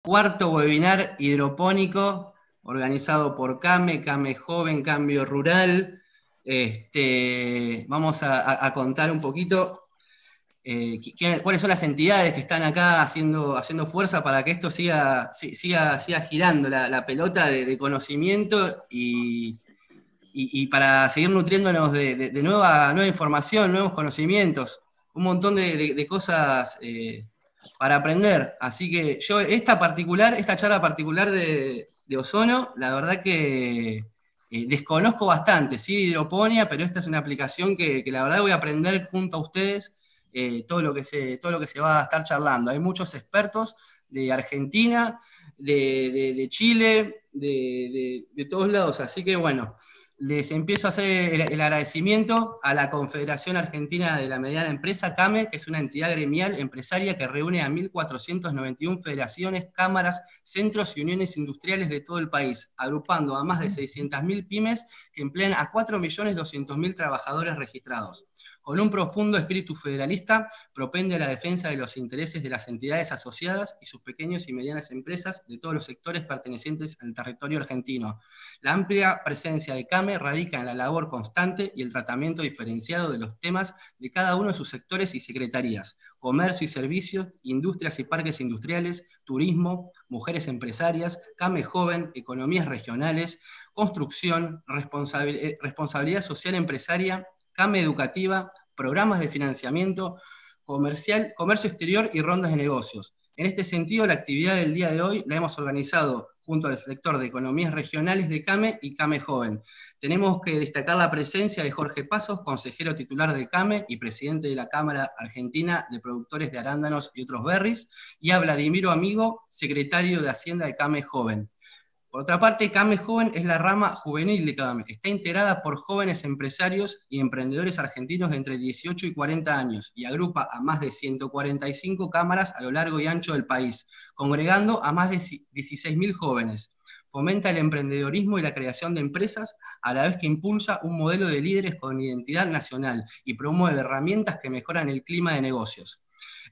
Cuarto webinar hidropónico organizado por CAME, CAME Joven, Cambio Rural. Vamos a contar un poquito cuáles son las entidades que están acá haciendo fuerza para que esto siga girando la pelota de conocimiento y para seguir nutriéndonos de nueva información, nuevos conocimientos, un montón de cosas para aprender. Así que yo, esta charla particular de ozono, la verdad que desconozco bastante, sí, hidroponía, pero esta es una aplicación que la verdad voy a aprender junto a ustedes todo lo que se va a estar charlando. Hay muchos expertos de Argentina, de Chile, de todos lados, así que bueno, les empiezo a hacer el agradecimiento a la Confederación Argentina de la Mediana Empresa, CAME, que es una entidad gremial empresaria que reúne a 1.491 federaciones, cámaras, centros y uniones industriales de todo el país, agrupando a más de 600.000 pymes que emplean a 4.200.000 trabajadores registrados. Con un profundo espíritu federalista, propende a la defensa de los intereses de las entidades asociadas y sus pequeñas y medianas empresas de todos los sectores pertenecientes al territorio argentino. La amplia presencia de CAME radica en la labor constante y el tratamiento diferenciado de los temas de cada uno de sus sectores y secretarías: comercio y servicios, industrias y parques industriales, turismo, mujeres empresarias, CAME Joven, economías regionales, construcción, responsabilidad social empresaria, CAME Educativa, programas de financiamiento, comercio exterior y rondas de negocios. En este sentido, la actividad del día de hoy la hemos organizado junto al sector de economías regionales de CAME y CAME Joven. Tenemos que destacar la presencia de Jorge Pasos, consejero titular de CAME y presidente de la Cámara Argentina de Productores de Arándanos y otros berries, y a Vladimiro Amigo, secretario de Hacienda de CAME Joven. Por otra parte, CAME Joven es la rama juvenil de CAME. Está integrada por jóvenes empresarios y emprendedores argentinos de entre 18 y 40 años y agrupa a más de 145 cámaras a lo largo y ancho del país, congregando a más de 16.000 jóvenes. Fomenta el emprendedorismo y la creación de empresas, a la vez que impulsa un modelo de líderes con identidad nacional y promueve herramientas que mejoran el clima de negocios.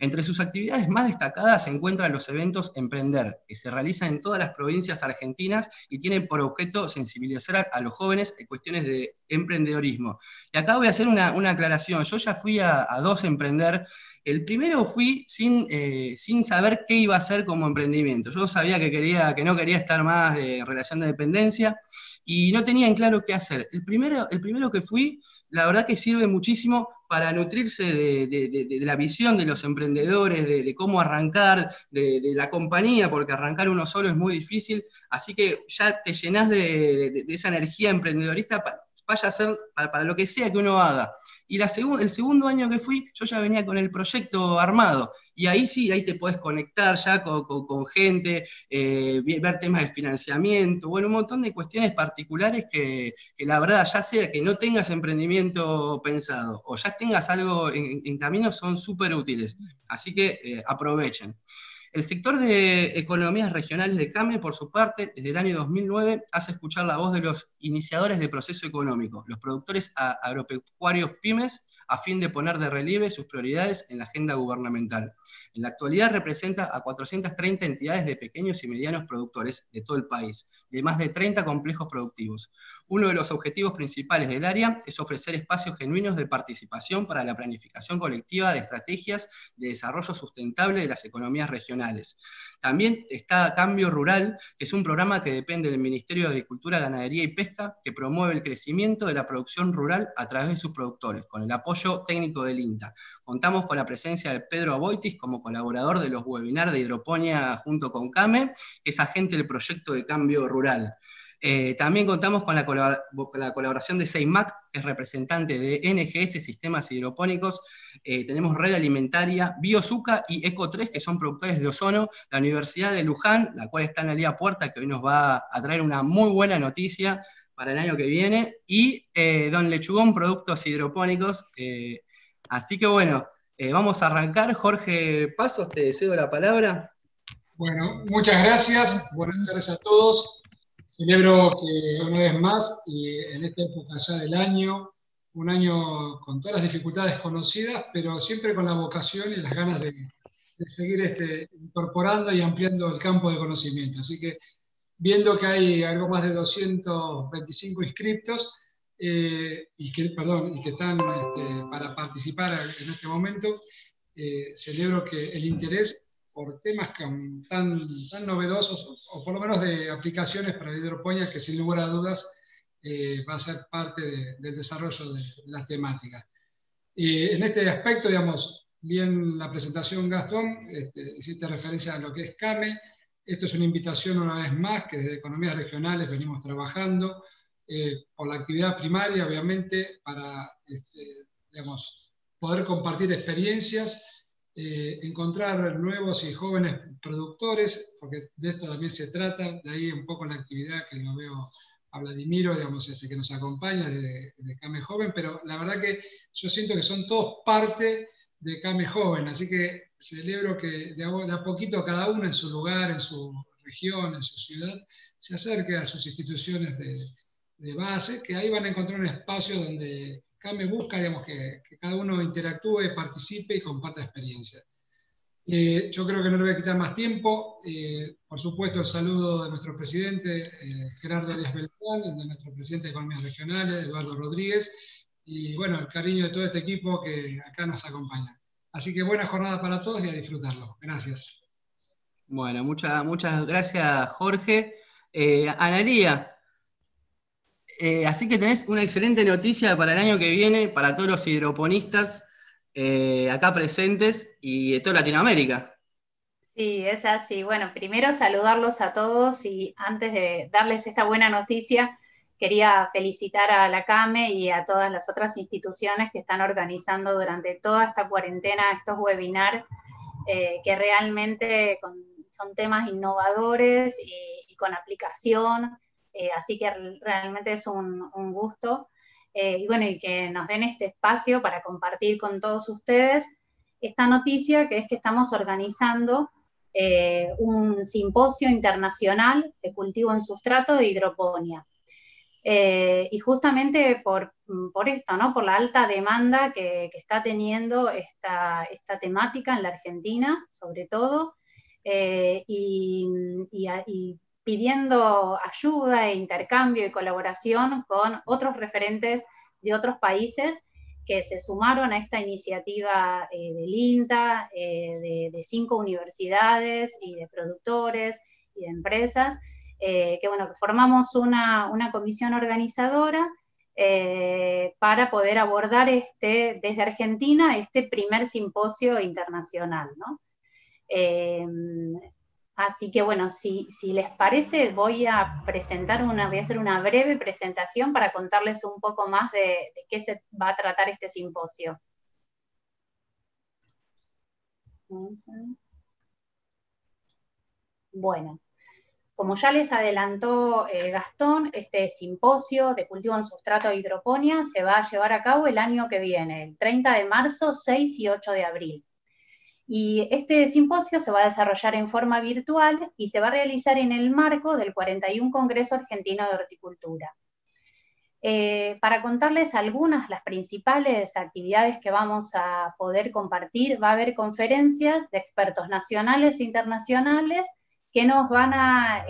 Entre sus actividades más destacadas se encuentran los eventos Emprender, que se realizan en todas las provincias argentinas y tienen por objeto sensibilizar a los jóvenes en cuestiones de emprendedorismo. Y acá voy a hacer una aclaración. Yo ya fui a dos Emprender. El primero fui sin saber qué iba a hacer como emprendimiento. Yo sabía que no quería estar más en relación de dependencia y no tenía en claro qué hacer. El primero que fui, la verdad que sirve muchísimo para nutrirse de la visión de los emprendedores, de cómo arrancar, de la compañía, porque arrancar uno solo es muy difícil, así que ya te llenás de esa energía emprendedorista vaya a ser para lo que sea que uno haga. Y el segundo año que fui, yo ya venía con el proyecto armado. Y ahí sí, ahí te podés conectar ya con gente, ver temas de financiamiento, bueno, un montón de cuestiones particulares que la verdad, ya sea que no tengas emprendimiento pensado o ya tengas algo en camino, son súper útiles. Así que aprovechen. El sector de economías regionales de CAME, por su parte, desde el año 2009, hace escuchar la voz de los iniciadores del proceso económico, los productores agropecuarios pymes, a fin de poner de relieve sus prioridades en la agenda gubernamental. En la actualidad representa a 430 entidades de pequeños y medianos productores de todo el país, de más de 30 complejos productivos. Uno de los objetivos principales del área es ofrecer espacios genuinos de participación para la planificación colectiva de estrategias de desarrollo sustentable de las economías regionales. También está Cambio Rural, que es un programa que depende del Ministerio de Agricultura, Ganadería y Pesca, que promueve el crecimiento de la producción rural a través de sus productores, con el apoyo técnico del INTA. Contamos con la presencia de Pedro Aboitis como colaborador de los webinars de hidroponía junto con CAME, que es agente del proyecto de Cambio Rural. También contamos con la colaboración de CEIMAC, que es representante de NGS Sistemas Hidropónicos. Tenemos Red Alimentaria, Biosuca y Eco3, que son productores de ozono. La Universidad de Luján, la cual está en Analía Puerta, que hoy nos va a traer una muy buena noticia para el año que viene. Y Don Lechugón, Productos Hidropónicos. Así que bueno, vamos a arrancar. Jorge Pasos, te cedo la palabra. Bueno, muchas gracias. Buenas tardes a todos. Celebro que una vez más, y en esta época ya del año, un año con todas las dificultades conocidas, pero siempre con la vocación y las ganas de de seguir incorporando y ampliando el campo de conocimiento. Así que viendo que hay algo más de 225 inscriptos y que están para participar en este momento, celebro que el interés por temas tan novedosos, o por lo menos de aplicaciones para la hidroponía, que sin lugar a dudas va a ser parte del desarrollo de la temática. En este aspecto, digamos, bien la presentación, Gastón, hiciste referencia a lo que es CAME. Esto es una invitación una vez más que desde Economías Regionales venimos trabajando por la actividad primaria, obviamente, para digamos, poder compartir experiencias, encontrar nuevos y jóvenes productores, porque de esto también se trata, de ahí un poco la actividad que lo veo a Vladimiro, digamos, que nos acompaña de CAME Joven, pero la verdad que yo siento que son todos parte de CAME Joven, así que celebro que de a poquito cada uno en su lugar, en su región, en su ciudad, se acerque a sus instituciones de base, que ahí van a encontrar un espacio donde CAME busca, digamos, que cada uno interactúe, participe y comparta experiencias. Yo creo que no le voy a quitar más tiempo. Por supuesto, el saludo de nuestro presidente, Gerardo Díaz Beltrán, de nuestro presidente de Economías Regionales, Eduardo Rodríguez, y bueno, el cariño de todo este equipo que acá nos acompaña. Así que buena jornada para todos y a disfrutarlo. Gracias. Bueno, muchas gracias, Jorge. Analía, así que tenés una excelente noticia para el año que viene, para todos los hidroponistas acá presentes y de toda Latinoamérica. Sí, es así. Bueno, primero saludarlos a todos y antes de darles esta buena noticia, quería felicitar a la CAME y a todas las otras instituciones que están organizando durante toda esta cuarentena estos webinars que realmente son temas innovadores y con aplicación, así que realmente es un gusto. Y bueno, y que nos den este espacio para compartir con todos ustedes esta noticia, que es que estamos organizando un simposio internacional de cultivo en sustrato de hidroponía. Y justamente por esto, ¿no? Por la alta demanda que está teniendo esta temática en la Argentina, sobre todo, y pidiendo ayuda e intercambio y colaboración con otros referentes de otros países que se sumaron a esta iniciativa del INTA, de 5 universidades y de productores y de empresas, que bueno, que formamos una comisión organizadora para poder abordar desde Argentina este primer simposio internacional, ¿no? Así que bueno, si les parece, voy a hacer una breve presentación para contarles un poco más de qué se va a tratar este simposio. Bueno, como ya les adelantó Gastón, este simposio de cultivo en sustrato de hidroponía se va a llevar a cabo el año que viene, el 30 de marzo, 6 y 8 de abril. Y este simposio se va a desarrollar en forma virtual y se va a realizar en el marco del 41 Congreso Argentino de Horticultura. Para contarles las principales actividades que vamos a poder compartir, va a haber conferencias de expertos nacionales e internacionales que nos van a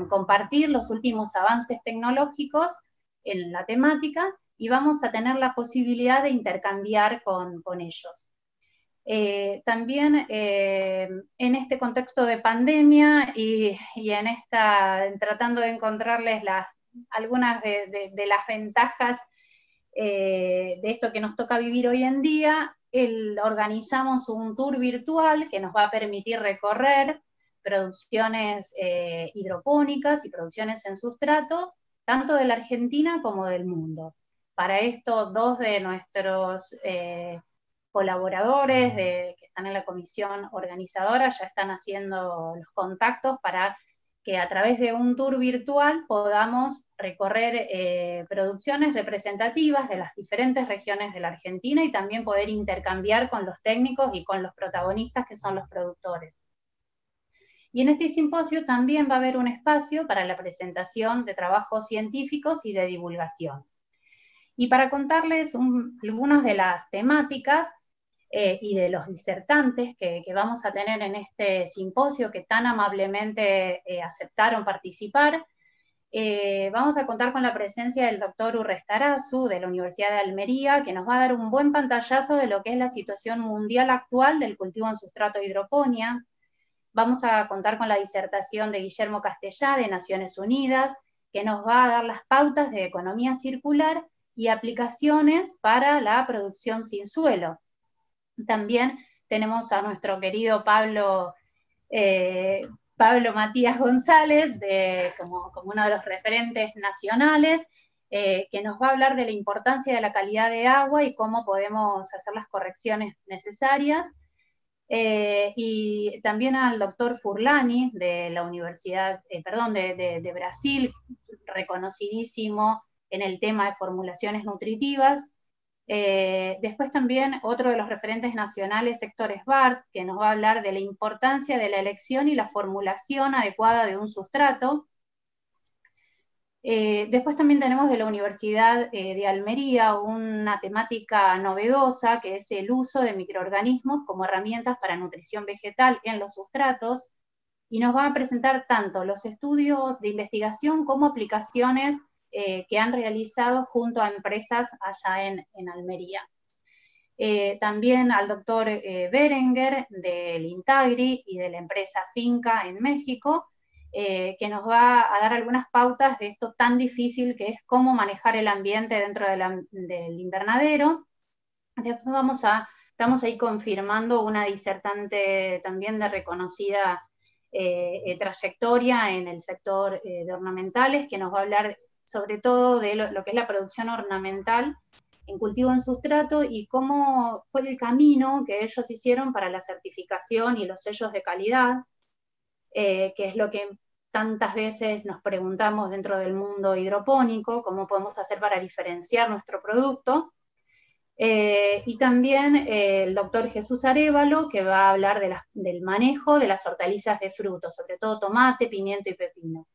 compartir los últimos avances tecnológicos en la temática y vamos a tener la posibilidad de intercambiar con ellos. También en este contexto de pandemia y tratando de encontrarles algunas de las ventajas de esto que nos toca vivir hoy en día, organizamos un tour virtual que nos va a permitir recorrer producciones hidropónicas y producciones en sustrato, tanto de la Argentina como del mundo. Para esto, 2 de nuestros colaboradores que están en la comisión organizadora ya están haciendo los contactos para que a través de un tour virtual podamos recorrer producciones representativas de las diferentes regiones de la Argentina y también poder intercambiar con los técnicos y con los protagonistas que son los productores. Y en este simposio también va a haber un espacio para la presentación de trabajos científicos y de divulgación. Y para contarles algunas de las temáticas, y de los disertantes que vamos a tener en este simposio que tan amablemente aceptaron participar. Vamos a contar con la presencia del doctor Urrestarazu de la Universidad de Almería, que nos va a dar un buen pantallazo de lo que es la situación mundial actual del cultivo en sustrato hidroponía. Vamos a contar con la disertación de Guillermo Castellá de Naciones Unidas, que nos va a dar las pautas de economía circular y aplicaciones para la producción sin suelo. También tenemos a nuestro querido Pablo Matías González, como uno de los referentes nacionales, que nos va a hablar de la importancia de la calidad de agua y cómo podemos hacer las correcciones necesarias. Y también al doctor Furlani de la Universidad, de Brasil, reconocidísimo en el tema de formulaciones nutritivas. Después también otro de los referentes nacionales, Héctor Esbart, que nos va a hablar de la importancia de la elección y la formulación adecuada de un sustrato. Después también tenemos de la Universidad de Almería una temática novedosa, que es el uso de microorganismos como herramientas para nutrición vegetal en los sustratos, y nos va a presentar tanto los estudios de investigación como aplicaciones que han realizado junto a empresas allá en Almería. También al doctor Berenguer del Intagri y de la empresa Finca en México, que nos va a dar algunas pautas de esto tan difícil que es cómo manejar el ambiente dentro del invernadero. Después estamos ahí confirmando una disertante también de reconocida trayectoria en el sector de ornamentales, que nos va a hablar sobre todo de lo que es la producción ornamental en cultivo en sustrato y cómo fue el camino que ellos hicieron para la certificación y los sellos de calidad, que es lo que tantas veces nos preguntamos dentro del mundo hidropónico, cómo podemos hacer para diferenciar nuestro producto. Y también el doctor Jesús Arévalo, que va a hablar del manejo de las hortalizas de fruto, sobre todo tomate, pimiento y pepino.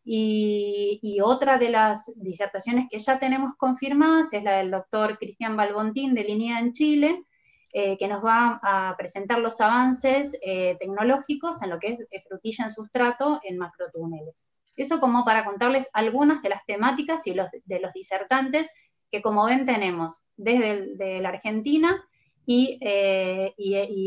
Y otra de las disertaciones que ya tenemos confirmadas es la del doctor Cristian Balbontín de Linea en Chile, que nos va a presentar los avances tecnológicos en lo que es frutilla en sustrato en macrotúneles. Eso como para contarles algunas de las temáticas y de los disertantes que, como ven, tenemos desde la Argentina y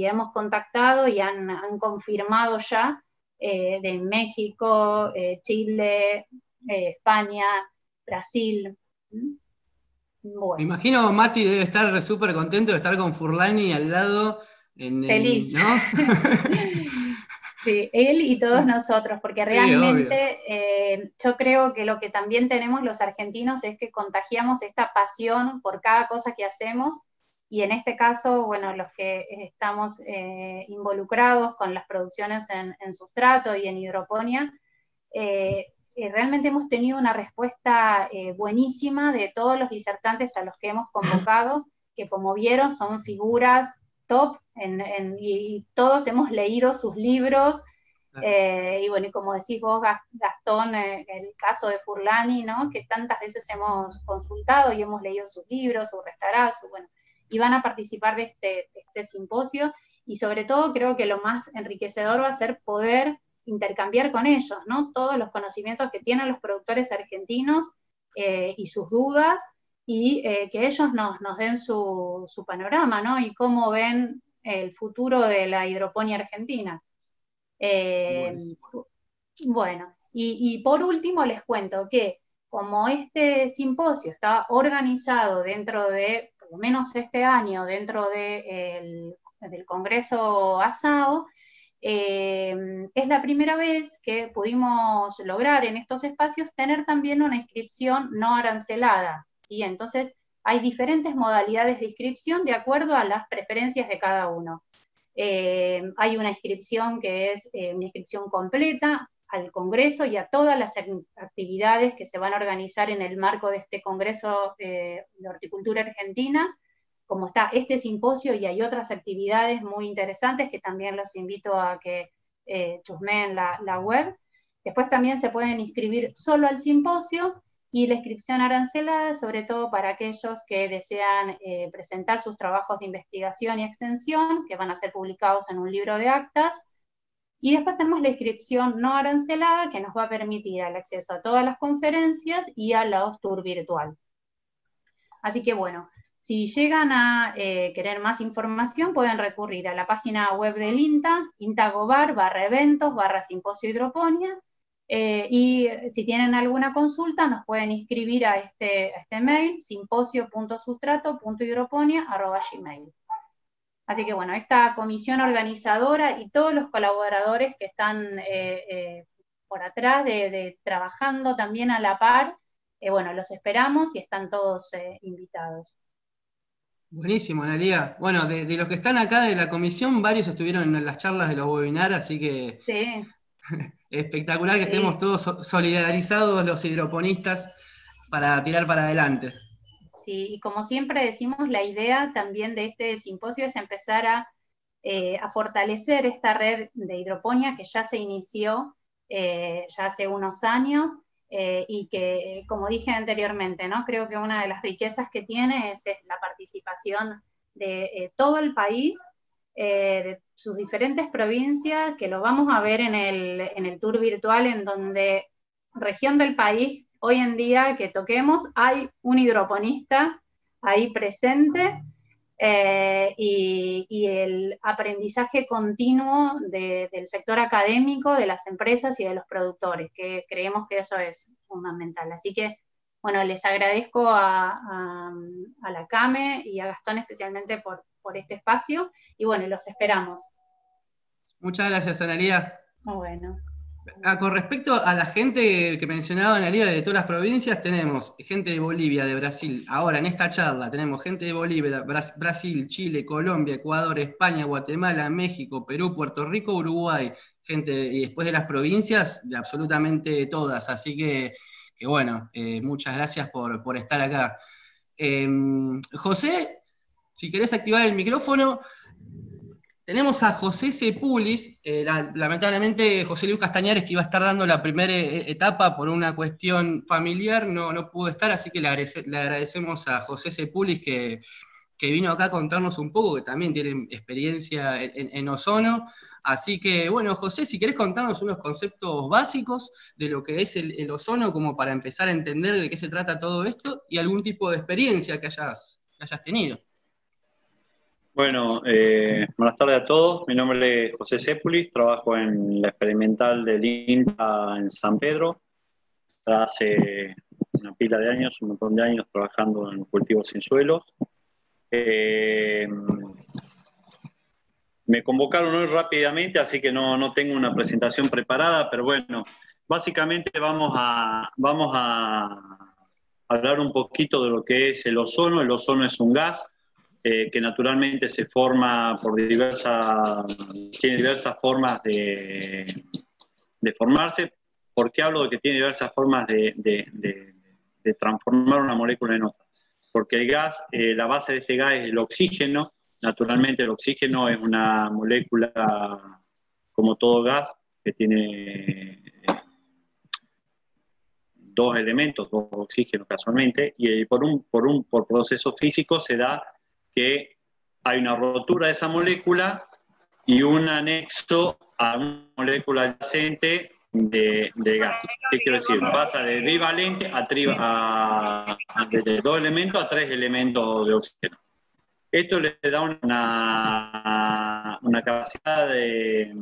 hemos contactado y han confirmado ya de México, Chile, España, Brasil. Bueno. Me imagino Mati debe estar súper contento de estar con Furlani al lado. Feliz. ¿No? Sí, él y todos nosotros, porque realmente yo creo que lo que también tenemos los argentinos es que contagiamos esta pasión por cada cosa que hacemos, y en este caso, bueno, los que estamos involucrados con las producciones en sustrato y en hidroponía, realmente hemos tenido una respuesta buenísima de todos los disertantes a los que hemos convocado, que como vieron son figuras top, y todos hemos leído sus libros, y bueno, y como decís vos, Gastón, el caso de Furlani, ¿no? Que tantas veces hemos consultado y hemos leído sus libros, su restaurazo, bueno, y van a participar de este simposio, y sobre todo creo que lo más enriquecedor va a ser poder intercambiar con ellos, ¿no? Todos los conocimientos que tienen los productores argentinos y sus dudas, y que ellos nos den su panorama, ¿no? Y cómo ven el futuro de la hidroponía argentina. Bueno, y por último les cuento que como este simposio está organizado dentro de, por lo menos este año, dentro del Congreso ASAO, es la primera vez que pudimos lograr en estos espacios tener también una inscripción no arancelada, ¿sí? Entonces hay diferentes modalidades de inscripción de acuerdo a las preferencias de cada uno. Hay una inscripción que es una inscripción completa al Congreso y a todas las actividades que se van a organizar en el marco de este Congreso de Horticultura Argentina, como está este simposio, y hay otras actividades muy interesantes que también los invito a que chusmeen la web. Después también se pueden inscribir solo al simposio, y la inscripción arancelada, sobre todo para aquellos que desean presentar sus trabajos de investigación y extensión, que van a ser publicados en un libro de actas. Y después tenemos la inscripción no arancelada, que nos va a permitir el acceso a todas las conferencias y a la tour virtual. Así que bueno, si llegan a querer más información, pueden recurrir a la página web del INTA, intagobar/eventos/simposio hidroponía, y si tienen alguna consulta, nos pueden inscribir a este mail, simposio.sustrato.hidroponía@gmail. Así que bueno, esta comisión organizadora y todos los colaboradores que están por atrás trabajando también a la par, bueno, los esperamos y están todos invitados. Buenísimo, Analía. Bueno, de los que están acá de la comisión, varios estuvieron en las charlas de los webinars, así que sí. espectacular que estemos todos solidarizados los hidroponistas para tirar para adelante. Sí, y como siempre decimos, la idea también de este simposio es empezar a fortalecer esta red de hidroponía que ya se inició ya hace unos años, y que, como dije anteriormente, ¿no? Creo que una de las riquezas que tiene es la participación de todo el país, de sus diferentes provincias, que lo vamos a ver en el tour virtual, en donde región del país, hoy en día que toquemos, hay un hidroponista ahí presente, y el aprendizaje continuo del sector académico, de las empresas y de los productores, que creemos que eso es fundamental. Así que, bueno, les agradezco a la CAME y a Gastón especialmente por este espacio, y bueno, los esperamos. Muchas gracias, Analía. Bueno. Con respecto a la gente que mencionaba Analía de todas las provincias, tenemos gente de Bolivia, de Brasil. Ahora, en esta charla, tenemos gente de Bolivia, Brasil, Chile, Colombia, Ecuador, España, Guatemala, México, Perú, Puerto Rico, Uruguay. Gente, y después de las provincias, de absolutamente todas. Así que bueno, muchas gracias por estar acá. José, si querés activar el micrófono. Tenemos a José Sepulis, lamentablemente José Luis Castañares, que iba a estar dando la primera etapa por una cuestión familiar, no pudo estar, así que le agradecemos a José Sepulis que vino acá a contarnos un poco, que también tiene experiencia en ozono. Así que, bueno, José, si querés contarnos unos conceptos básicos de lo que es el ozono, como para empezar a entender de qué se trata todo esto, y algún tipo de experiencia que hayas tenido. Bueno, buenas tardes a todos. Mi nombre es José Sepulis, trabajo en la experimental del INTA en San Pedro. Hace una pila de años, un montón de años trabajando en cultivos sin suelos. Me convocaron hoy rápidamente, así que no tengo una presentación preparada, pero bueno, básicamente vamos a hablar un poquito de lo que es el ozono. El ozono es un gas que naturalmente se forma tiene diversas formas de formarse. ¿Por qué hablo de que tiene diversas formas de transformar una molécula en otra? Porque el gas, la base de este gas es el oxígeno. Naturalmente el oxígeno es una molécula, como todo gas, que tiene dos elementos, dos oxígenos casualmente, y por proceso físico se da que hay una rotura de esa molécula y un anexo a una molécula adyacente de gas. ¿Qué quiero decir? Pasa de bivalente de 2 elementos a 3 elementos de oxígeno. Esto le da una capacidad de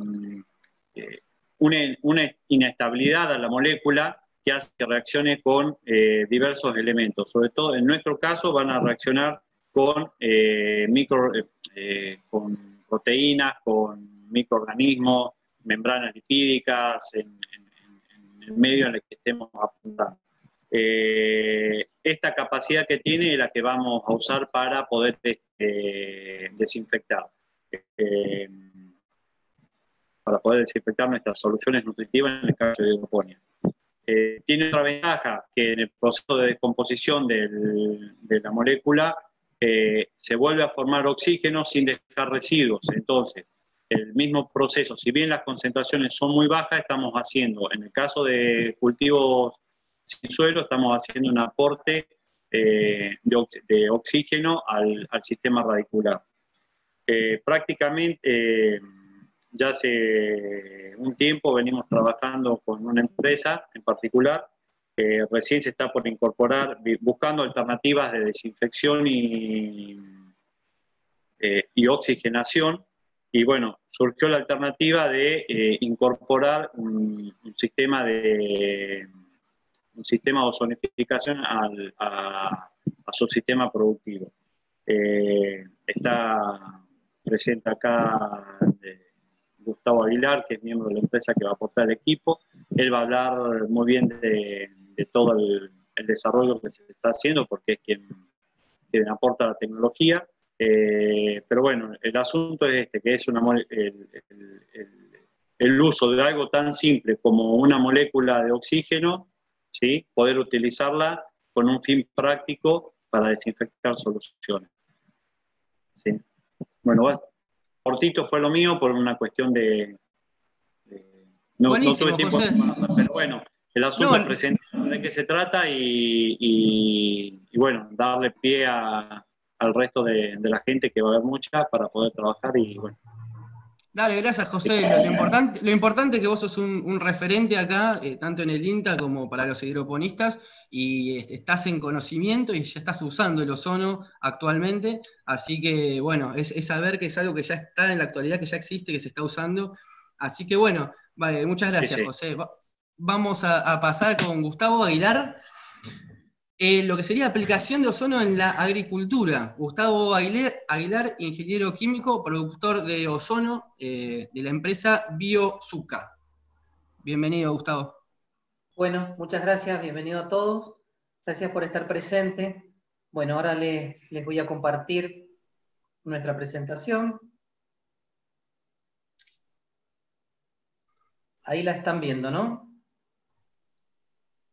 una inestabilidad a la molécula que hace que reaccione con diversos elementos. Sobre todo en nuestro caso van a reaccionar con proteínas, con microorganismos, membranas lipídicas, en el medio en el que estemos apuntando. Esta capacidad que tiene es la que vamos a usar para poder desinfectar. Para poder desinfectar nuestras soluciones nutritivas en el caso de hidroponía. Tiene otra ventaja, que en el proceso de descomposición de la molécula se vuelve a formar oxígeno sin dejar residuos. Entonces, el mismo proceso, si bien las concentraciones son muy bajas, estamos haciendo, en el caso de cultivos sin suelo, estamos haciendo un aporte de oxígeno al sistema radicular. Prácticamente ya hace un tiempo venimos trabajando con una empresa en particular que recién se está por incorporar, buscando alternativas de desinfección y oxigenación. Y bueno, surgió la alternativa de incorporar un sistema de ozonificación a su sistema productivo. Está presente acá Gustavo Aguilar, que es miembro de la empresa que va a aportar el equipo. Él va a hablar muy bien de todo el desarrollo que se está haciendo, porque es quien aporta la tecnología. Pero bueno, el asunto es que es el uso de algo tan simple como una molécula de oxígeno, ¿sí? Poder utilizarla con un fin práctico para desinfectar soluciones. ¿Sí? Bueno, cortito fue lo mío por una cuestión no tuve tiempo, pero bueno, el asunto es presentar de qué se trata y bueno, darle pie al resto de la gente, que va a haber mucha, para poder trabajar y bueno. Dale, gracias, José. Lo importante es que vos sos un referente acá, tanto en el INTA como para los hidroponistas, y estás en conocimiento y ya estás usando el ozono actualmente, así que bueno, es saber que es algo que ya está en la actualidad, que ya existe, que se está usando. Así que bueno, vale, muchas gracias, sí. José. Vamos a pasar con Gustavo Aguilar. Lo que sería aplicación de ozono en la agricultura. Gustavo Aguilar, ingeniero químico, productor de ozono de la empresa Biozuca. Bienvenido, Gustavo. Bueno, muchas gracias, bienvenido a todos. Gracias por estar presente. Bueno, ahora les voy a compartir nuestra presentación. Ahí la están viendo, ¿no?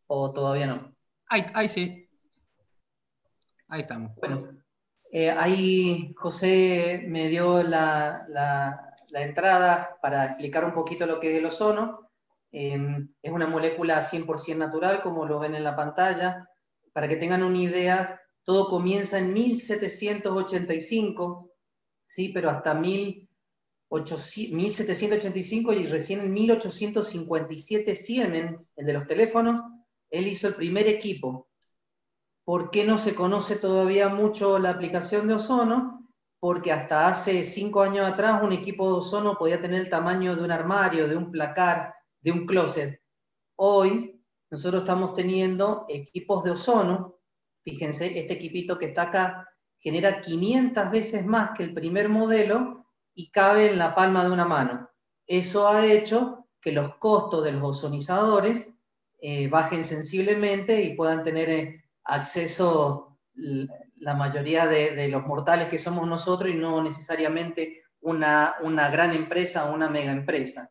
¿O todavía no? Ahí sí. Ahí estamos. Bueno, ahí José me dio la entrada para explicar un poquito lo que es el ozono. Es una molécula 100% natural, como lo ven en la pantalla. Para que tengan una idea, todo comienza en 1785, ¿sí? Pero hasta 1785 y recién en 1857 Siemens, el de los teléfonos, él hizo el primer equipo. ¿Por qué no se conoce todavía mucho la aplicación de ozono? Porque hasta hace 5 años atrás un equipo de ozono podía tener el tamaño de un armario, de un placar, de un closet. Hoy nosotros estamos teniendo equipos de ozono. Fíjense, este equipito que está acá genera 500 veces más que el primer modelo y cabe en la palma de una mano. Eso ha hecho que los costos de los ozonizadores bajen sensiblemente y puedan tener acceso la mayoría de los mortales que somos nosotros y no necesariamente una gran empresa o una mega empresa.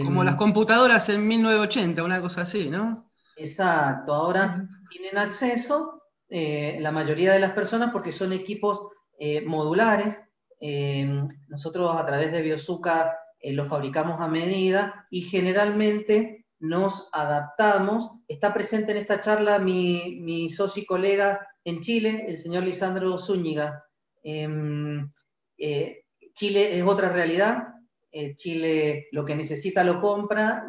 Como las computadoras en 1980, una cosa así, ¿no? Exacto, ahora tienen acceso la mayoría de las personas porque son equipos modulares. Nosotros a través de Biozuca los fabricamos a medida y generalmente nos adaptamos. Está presente en esta charla mi socio y colega en Chile, el señor Lisandro Zúñiga. Chile es otra realidad. Chile lo que necesita lo compra,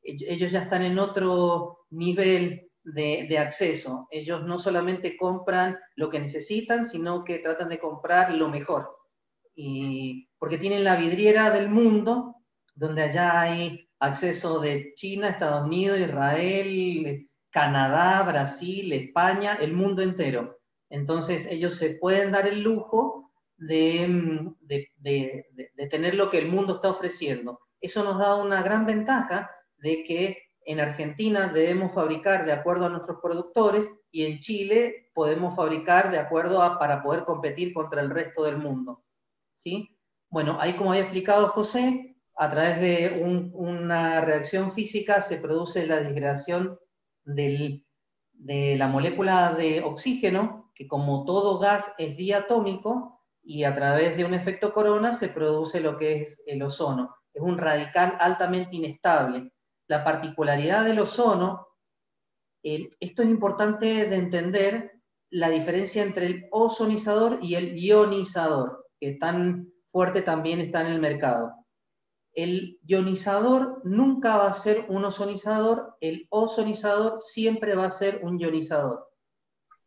ellos ya están en otro nivel de acceso. Ellos no solamente compran lo que necesitan, sino que tratan de comprar lo mejor. Porque tienen la vidriera del mundo, donde allá hay acceso de China, Estados Unidos, Israel, Canadá, Brasil, España, el mundo entero. Entonces ellos se pueden dar el lujo de tener lo que el mundo está ofreciendo. Eso nos da una gran ventaja de que en Argentina debemos fabricar de acuerdo a nuestros productores y en Chile podemos fabricar de acuerdo para poder competir contra el resto del mundo. ¿Sí? Bueno, ahí como había explicado José, a través de una reacción física se produce la disgregación de la molécula de oxígeno, que como todo gas es diatómico, y a través de un efecto corona se produce lo que es el ozono. Es un radical altamente inestable. La particularidad del ozono Esto es importante de entender la diferencia entre el ozonizador y el ionizador, que tan fuerte también está en el mercado. El ionizador nunca va a ser un ozonizador, el ozonizador siempre va a ser un ionizador.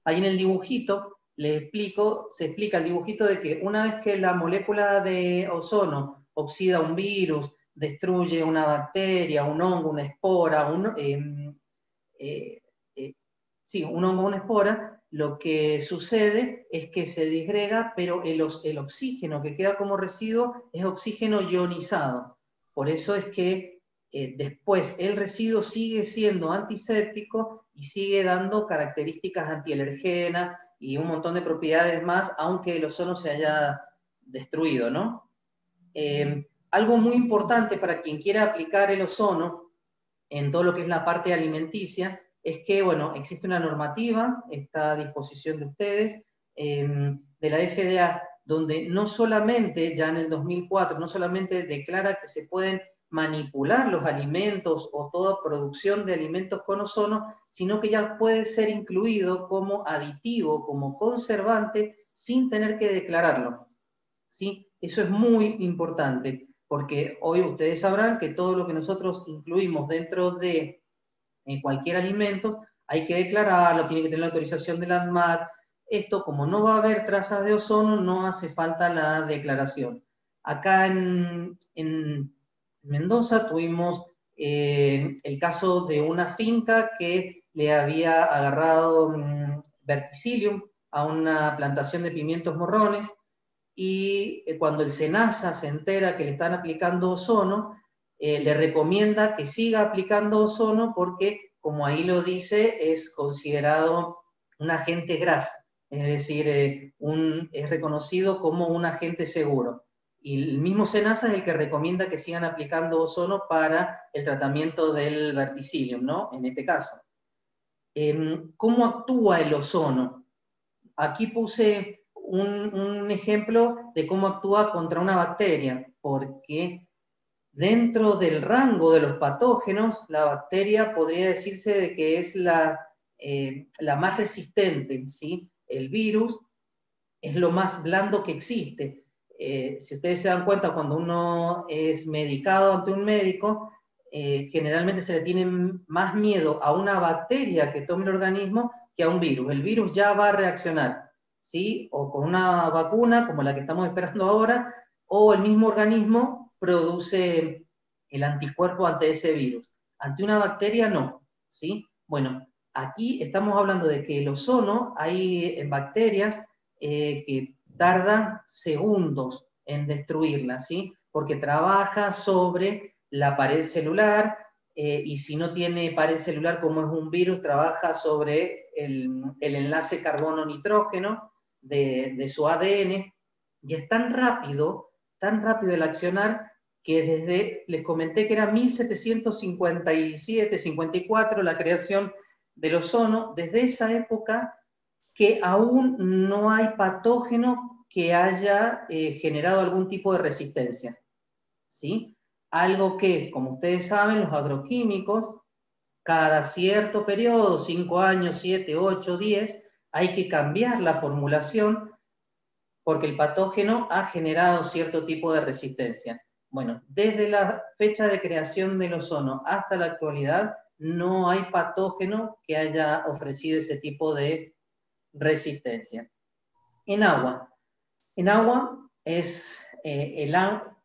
Ahí en el dibujito les explico, se explica el dibujito de que una vez que la molécula de ozono oxida un virus, destruye una bacteria, un hongo, una espora, un hongo, una espora, lo que sucede es que se disgrega, pero el oxígeno que queda como residuo es oxígeno ionizado. Por eso es que después el residuo sigue siendo antiséptico y sigue dando características antialergenas y un montón de propiedades más, aunque el ozono se haya destruido, ¿no? Algo muy importante para quien quiera aplicar el ozono en todo lo que es la parte alimenticia es que, bueno, existe una normativa, está a disposición de ustedes, de la FDA, donde no solamente, ya en el 2004, no solamente declara que se pueden manipular los alimentos o toda producción de alimentos con ozono, sino que ya puede ser incluido como aditivo, como conservante, sin tener que declararlo, ¿sí? Eso es muy importante, porque hoy ustedes sabrán que todo lo que nosotros incluimos dentro de cualquier alimento hay que declararlo, tiene que tener la autorización de la ANMAT. Esto, como no va a haber trazas de ozono, no hace falta la declaración. Acá en Mendoza tuvimos el caso de una finca que le había agarrado verticillium a una plantación de pimientos morrones, y cuando el SENASA se entera que le están aplicando ozono, le recomienda que siga aplicando ozono porque, como ahí lo dice, es considerado un agente GRAS, es decir, es reconocido como un agente seguro. Y el mismo SENASA es el que recomienda que sigan aplicando ozono para el tratamiento del verticillium, ¿no? En este caso. ¿Cómo actúa el ozono? Aquí puse un ejemplo de cómo actúa contra una bacteria, porque dentro del rango de los patógenos, la bacteria podría decirse de que es la más resistente, ¿sí? El virus es lo más blando que existe. Si ustedes se dan cuenta, cuando uno es medicado ante un médico, generalmente se le tiene más miedo a una bacteria que tome el organismo que a un virus. El virus ya va a reaccionar, ¿sí? O con una vacuna, como la que estamos esperando ahora, o el mismo organismo produce el anticuerpo ante ese virus. Ante una bacteria, no, ¿sí? Bueno, aquí estamos hablando de que el ozono, hay bacterias que tardan segundos en destruirla, ¿sí? Porque trabaja sobre la pared celular, y si no tiene pared celular como es un virus, trabaja sobre el enlace carbono-nitrógeno de su ADN, y es tan rápido el accionar, que les comenté que era 1757-54 la creación del ozono. Desde esa época que aún no hay patógeno que haya generado algún tipo de resistencia, ¿sí? Algo que, como ustedes saben, los agroquímicos, cada cierto periodo, 5 años, 7, 8, 10, hay que cambiar la formulación porque el patógeno ha generado cierto tipo de resistencia. Bueno, desde la fecha de creación del ozono hasta la actualidad, no hay patógeno que haya ofrecido ese tipo de resistencia. En agua es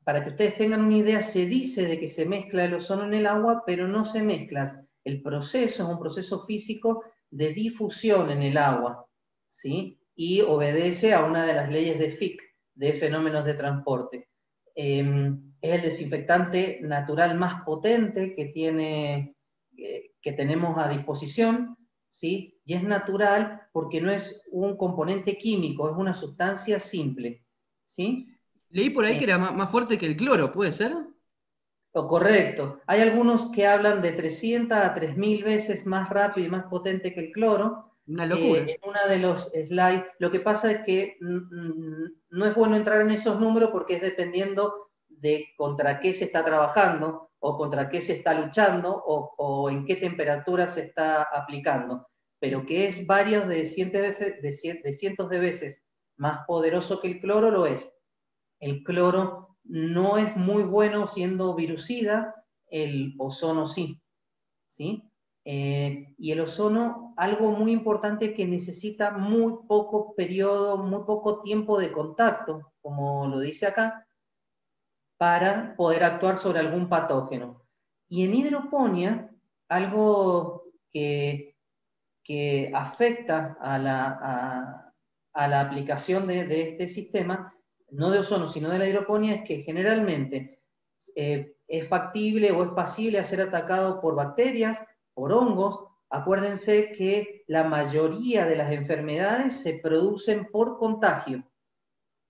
para que ustedes tengan una idea, se dice de que se mezcla el ozono en el agua, pero no se mezcla. El proceso es un proceso físico de difusión en el agua, ¿sí? Y obedece a una de las leyes de Fick, de fenómenos de transporte. Es el desinfectante natural más potente que tenemos a disposición, ¿sí? Y es natural porque no es un componente químico, es una sustancia simple, ¿sí? Leí por ahí que era más fuerte que el cloro, ¿puede ser? Correcto. Hay algunos que hablan de 300 a 3000 veces más rápido y más potente que el cloro. Una locura. En uno de los slides, lo que pasa es que no es bueno entrar en esos números porque es dependiendo de contra qué se está trabajando. o contra qué se está luchando, o en qué temperatura se está aplicando, pero que es varios de cientos de veces más poderoso que el cloro, lo es. El cloro no es muy bueno siendo virucida, el ozono sí, ¿sí? Y el ozono, algo muy importante, que necesita muy poco periodo, muy poco tiempo de contacto, como lo dice acá, para poder actuar sobre algún patógeno. Y en hidroponía, algo que afecta a la aplicación de este sistema, no de ozono, sino de la hidroponía, es que generalmente es factible o es pasible a ser atacado por bacterias, por hongos. Acuérdense que la mayoría de las enfermedades se producen por contagio,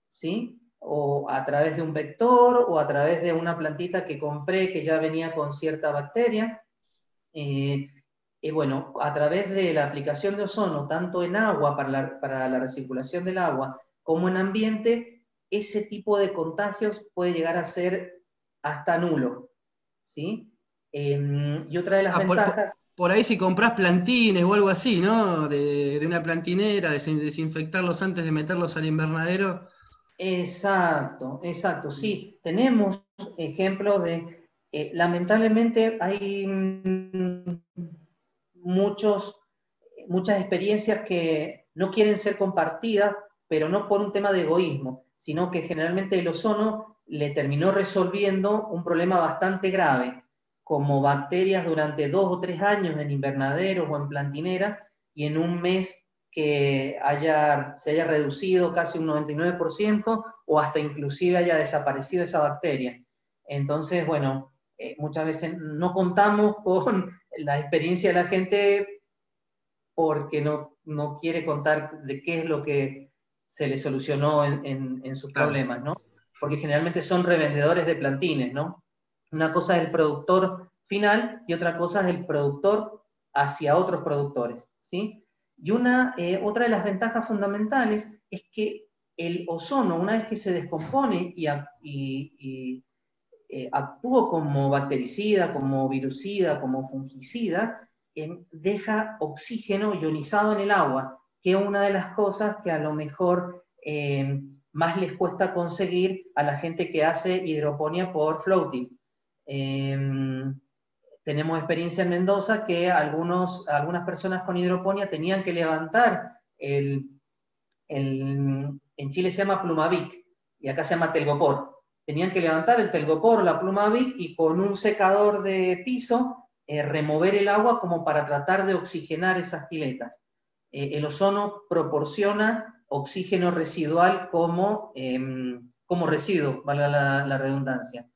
¿sí? O a través de un vector, o a través de una plantita que compré que ya venía con cierta bacteria. Bueno, a través de la aplicación de ozono, tanto en agua, para la recirculación del agua, como en ambiente, ese tipo de contagios puede llegar a ser hasta nulo, ¿sí? Y otra de las ventajas... Por ahí si comprás plantines o algo así, ¿no? De una plantinera, desinfectarlos antes de meterlos al invernadero. Exacto, exacto, sí. Tenemos ejemplos de... lamentablemente hay muchas experiencias que no quieren ser compartidas, pero no por un tema de egoísmo, sino que generalmente el ozono le terminó resolviendo un problema bastante grave, como bacterias durante 2 o 3 años en invernaderos o en plantineras, y en un mes que se haya reducido casi un 99%, o hasta inclusive haya desaparecido esa bacteria. Entonces, bueno, muchas veces no contamos con la experiencia de la gente porque no quiere contar de qué es lo que se le solucionó en sus problemas, ¿no? Porque generalmente son revendedores de plantines, ¿no? Una cosa es el productor final y otra cosa es el productor hacia otros productores, ¿sí? Y otra de las ventajas fundamentales es que el ozono, una vez que se descompone y actúa como bactericida, como virucida, como fungicida, deja oxígeno ionizado en el agua, que es una de las cosas que a lo mejor más les cuesta conseguir a la gente que hace hidroponía por floating. Tenemos experiencia en Mendoza que algunas personas con hidroponía tenían que levantar en Chile se llama Plumavic y acá se llama Telgopor. Tenían que levantar el Telgopor, la Plumavic, y con un secador de piso remover el agua como para tratar de oxigenar esas piletas. El ozono proporciona oxígeno residual como residuo, valga la redundancia.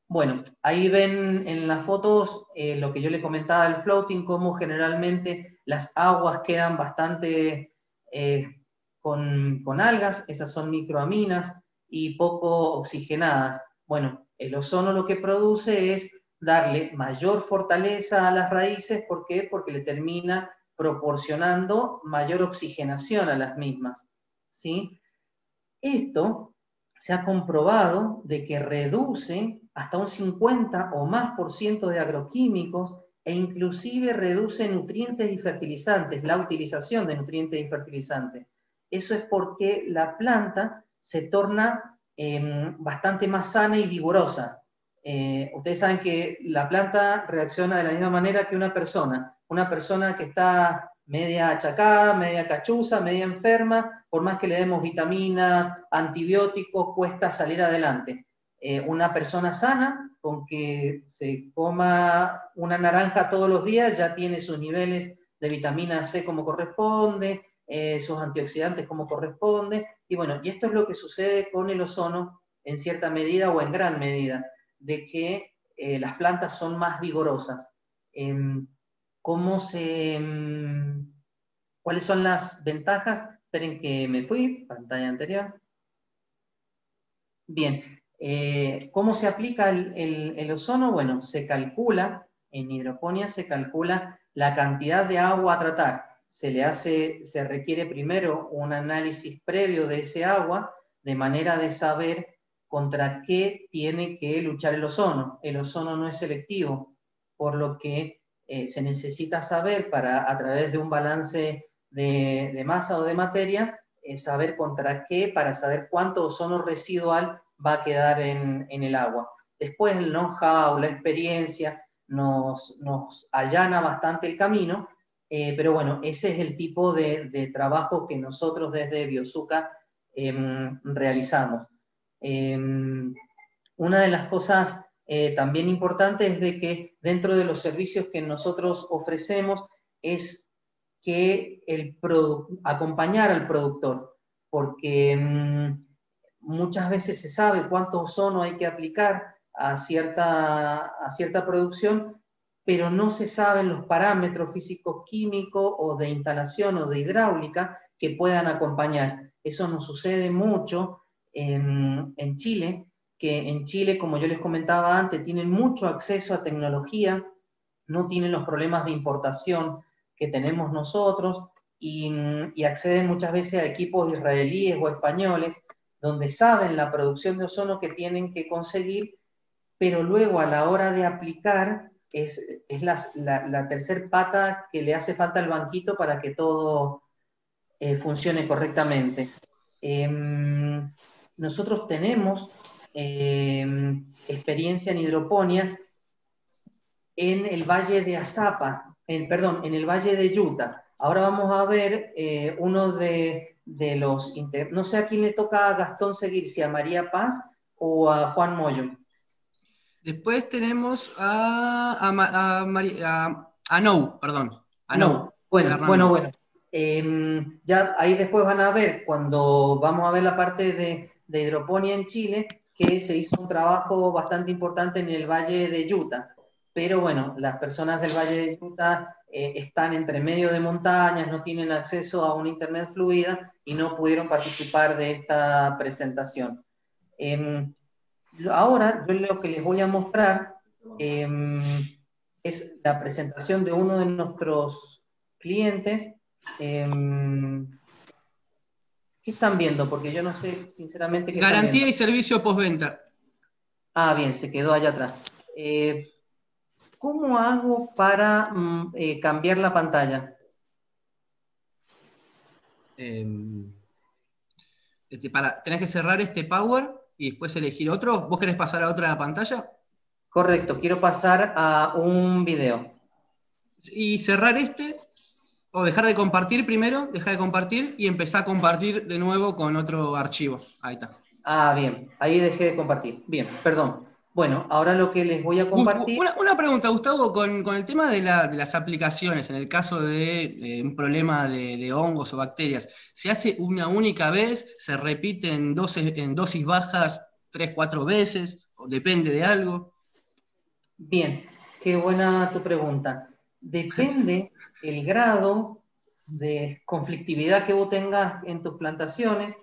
Bueno, ahí ven en las fotos lo que yo le comentaba del floating, cómo generalmente las aguas quedan bastante con algas, esas son microaminas, y poco oxigenadas. Bueno, el ozono lo que produce es darle mayor fortaleza a las raíces. ¿Por qué? Porque le termina proporcionando mayor oxigenación a las mismas, ¿sí? Esto se ha comprobado de que reduce hasta un 50 o más % de agroquímicos, e inclusive reduce nutrientes y fertilizantes, la utilización de nutrientes y fertilizantes. Eso es porque la planta se torna bastante más sana y vigorosa. Ustedes saben que la planta reacciona de la misma manera que una persona. Una persona que está media achacada, media cachuza, media enferma, por más que le demos vitaminas, antibióticos, cuesta salir adelante. Una persona sana, con que se coma una naranja todos los días, ya tiene sus niveles de vitamina C como corresponde, sus antioxidantes como corresponde, y bueno, y esto es lo que sucede con el ozono en cierta medida o en gran medida, de que las plantas son más vigorosas. ¿Cuáles son las ventajas? Esperen que me fui, pantalla anterior. Bien, ¿cómo se aplica el ozono? Bueno, se calcula, en hidroponía se calcula la cantidad de agua a tratar. Se requiere primero un análisis previo de ese agua, de manera de saber contra qué tiene que luchar el ozono. El ozono no es selectivo, por lo que se necesita saber a través de un balance de masa o de materia, saber contra qué, para saber cuánto ozono residual va a quedar en el agua. Después el know-how, la experiencia, nos allana bastante el camino, pero bueno, ese es el tipo de trabajo que nosotros desde Biosuca realizamos. Una de las cosas también importantes es de que dentro de los servicios que nosotros ofrecemos es que acompañar al productor, porque muchas veces se sabe cuánto ozono hay que aplicar a cierta producción, pero no se saben los parámetros físicos químicos o de instalación o de hidráulica que puedan acompañar. Eso nos sucede mucho en Chile, que en Chile, como yo les comentaba antes, tienen mucho acceso a tecnología, no tienen los problemas de importación que tenemos nosotros, y acceden muchas veces a equipos israelíes o españoles, donde saben la producción de ozono que tienen que conseguir, pero luego a la hora de aplicar es la tercer pata que le hace falta al banquito para que todo funcione correctamente. Nosotros tenemos experiencia en hidroponía en el Valle de Azapa, en el Valle de Utah. Ahora vamos a ver uno de los... No sé a quién le toca a Gastón seguir, si a María Paz o a Juan Moyo. Después tenemos a Nou, perdón. A Nou. Bueno. Ya ahí después van a ver, cuando vamos a ver la parte de hidroponía en Chile, que se hizo un trabajo bastante importante en el Valle de Utah. Pero bueno, las personas del Valle de Utah están entre medio de montañas, no tienen acceso a un internet fluida y no pudieron participar de esta presentación. Ahora yo lo que les voy a mostrar es la presentación de uno de nuestros clientes. ¿Qué están viendo? Porque yo no sé sinceramente qué Garantía están viendo. Y servicio postventa. Ah, bien, se quedó allá atrás. ¿Cómo hago para cambiar la pantalla? Tenés que cerrar este Power y después elegir otro. ¿Vos querés pasar a otra pantalla? Correcto, quiero pasar a un video. Y cerrar este, o dejar de compartir primero, dejar de compartir y empezar a compartir de nuevo con otro archivo. Ahí está. Ah, bien, ahí dejé de compartir. Bien, perdón. Bueno, ahora lo que les voy a compartir... Una pregunta, Gustavo, con el tema de las aplicaciones, en el caso de un problema de hongos o bacterias, ¿se hace una única vez? ¿Se repite en dosis bajas 3, 4 veces? ¿O depende de algo? Bien, qué buena tu pregunta. Depende el grado de conflictividad que vos tengas en tus plantaciones.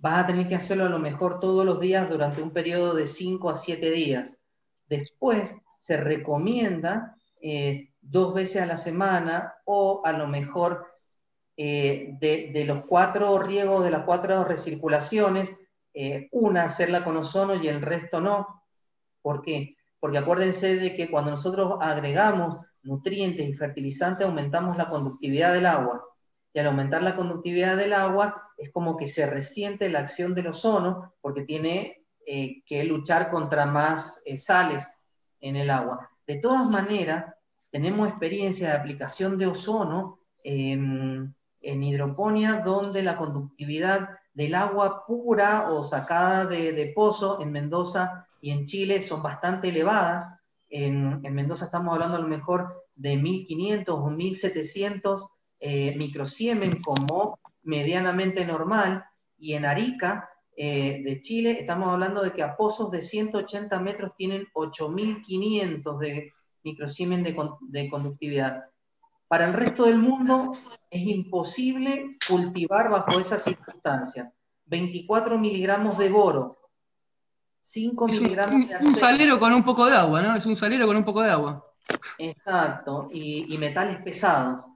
Vas a tener que hacerlo a lo mejor todos los días durante un periodo de 5 a 7 días. Después se recomienda 2 veces a la semana, o a lo mejor de los 4 riegos, de las 4 recirculaciones, una hacerla con ozono y el resto no. ¿Por qué? Porque acuérdense de que cuando nosotros agregamos nutrientes y fertilizantes aumentamos la conductividad del agua. Y al aumentar la conductividad del agua es como que se resiente la acción del ozono, porque tiene que luchar contra más sales en el agua. De todas maneras, tenemos experiencia de aplicación de ozono en hidroponía, donde la conductividad del agua pura o sacada de pozo en Mendoza y en Chile son bastante elevadas. En Mendoza estamos hablando a lo mejor de 1500 o 1700 microsiemen como medianamente normal, y en Arica de Chile estamos hablando de que a pozos de 180 metros tienen 8500 de microsiemen de conductividad. Para el resto del mundo es imposible cultivar bajo esas circunstancias. 24 miligramos de boro, 5 miligramos de arsénico. Un salero con un poco de agua, ¿no? Es un salero con un poco de agua. Exacto, y metales pesados.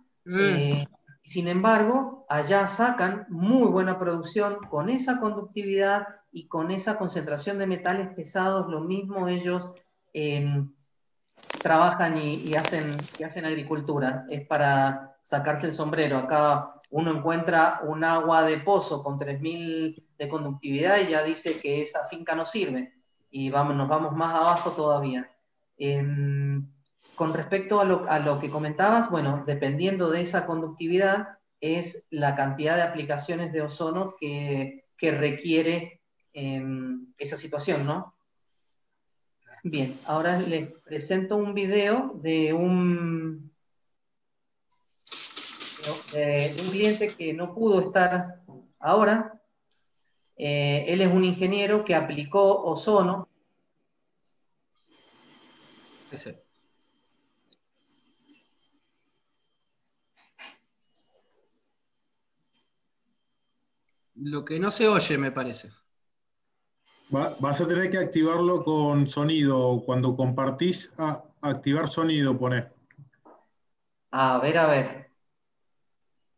Sin embargo, allá sacan muy buena producción con esa conductividad y con esa concentración de metales pesados. Lo mismo ellos trabajan y hacen agricultura. Es para sacarse el sombrero. Acá uno encuentra un agua de pozo con 3000 de conductividad y ya dice que esa finca no sirve. Y nos vamos más abajo todavía. Con respecto a lo que comentabas, bueno, dependiendo de esa conductividad, es la cantidad de aplicaciones de ozono que requiere esa situación, ¿no? Bien, ahora les presento un video de un cliente que no pudo estar ahora. Él es un ingeniero que aplicó ozono. Ese. Lo que no se oye, me parece. Vas a tener que activarlo con sonido. Cuando compartís, activar sonido, poné. A ver.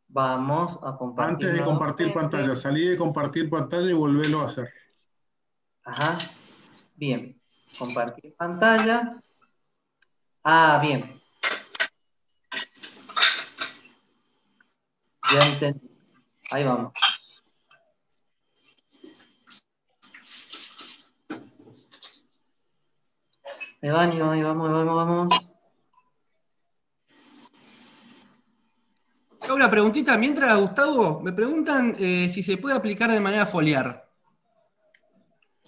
Vamos a compartir. Antes de compartir pantalla. Salí de compartir pantalla y volvélo a hacer. Ajá. Bien. Compartir pantalla. Bien. Ya entendí. Ahí vamos. Ahí vamos. Una preguntita, mientras, Gustavo, me preguntan si se puede aplicar de manera foliar.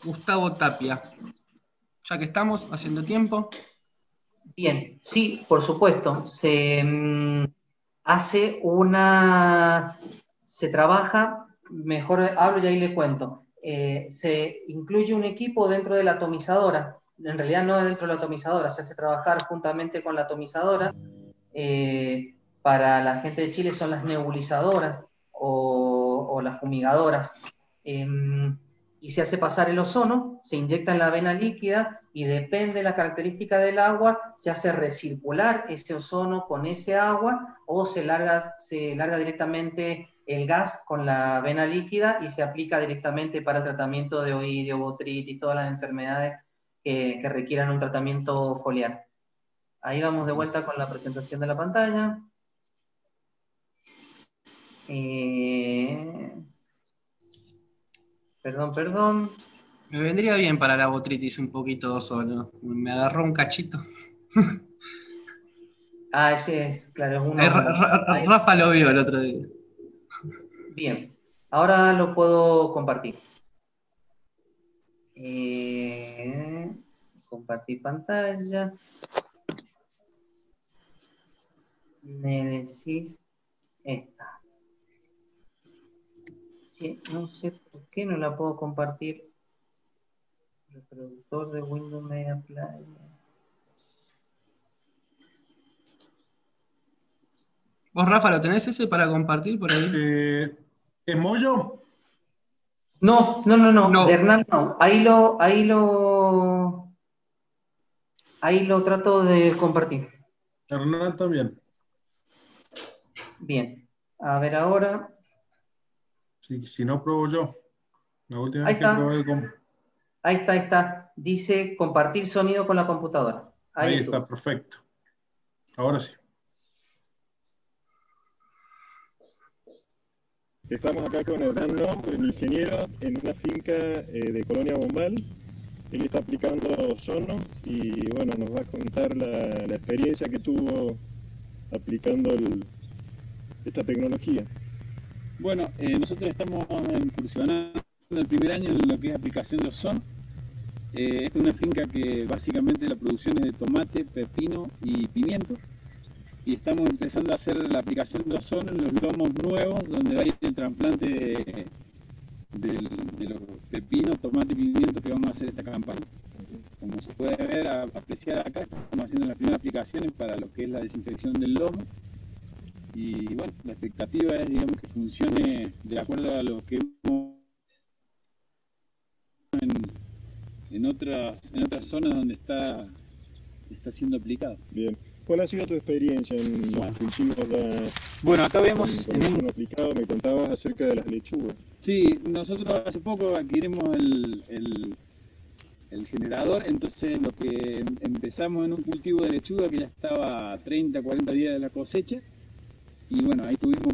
Gustavo Tapia. Ya que estamos haciendo tiempo. Bien, sí, por supuesto. Se trabaja, mejor hablo y ahí le cuento. Se incluye un equipo dentro de la atomizadora. En realidad no dentro de la atomizadora, se hace trabajar juntamente con la atomizadora. Para la gente de Chile son las nebulizadoras o las fumigadoras. Y se hace pasar el ozono, se inyecta en la vena líquida y depende de la característica del agua, se hace recircular ese ozono con ese agua o se larga directamente el gas con la vena líquida y se aplica directamente para el tratamiento de oidio, botritis y todas las enfermedades que requieran un tratamiento foliar. Ahí vamos de vuelta con la presentación de la pantalla. Perdón. Me vendría bien para la botritis un poquito de ozono. Me agarró un cachito. Ese es, claro, es uno. Rafa lo vio el otro día. Bien, ahora lo puedo compartir. Compartir pantalla. Me decís esta. Sí, no sé por qué no la puedo compartir. Reproductor de Windows Media Player. ¿Vos, Rafa, lo tenés ese para compartir por ahí? ¿Es Moyo? No. De Hernán no. Ahí lo trato de compartir. Hernán también. Bien. A ver ahora. Si no, pruebo yo. La última Ahí vez que probé Ahí está. Dice compartir sonido con la computadora. Ahí está, perfecto. Ahora sí. Estamos acá con Hernando, el ingeniero, en una finca de Colonia Bombal. Él está aplicando ozono y bueno, nos va a contar la experiencia que tuvo aplicando esta tecnología. Bueno, nosotros estamos incursionando el primer año en lo que es aplicación de ozono. Esta es una finca que básicamente la producción es de tomate, pepino y pimiento. Y estamos empezando a hacer la aplicación de ozono en los lomos nuevos, donde va a ir el trasplante de los pepinos, tomate y pimiento que vamos a hacer esta campaña. Como se puede ver, apreciar acá, estamos haciendo las primeras aplicaciones para lo que es la desinfección del lomo. Y bueno, la expectativa es, digamos, que funcione de acuerdo a lo que hemos en otras zonas donde está está siendo aplicado. Bien. ¿Cuál ha sido tu experiencia en los cultivos Bueno, acá vemos con el aplicado? Me contabas acerca de las lechugas. Sí, nosotros hace poco adquirimos el generador, entonces lo que empezamos en un cultivo de lechuga que ya estaba a 30, 40 días de la cosecha, y bueno, ahí tuvimos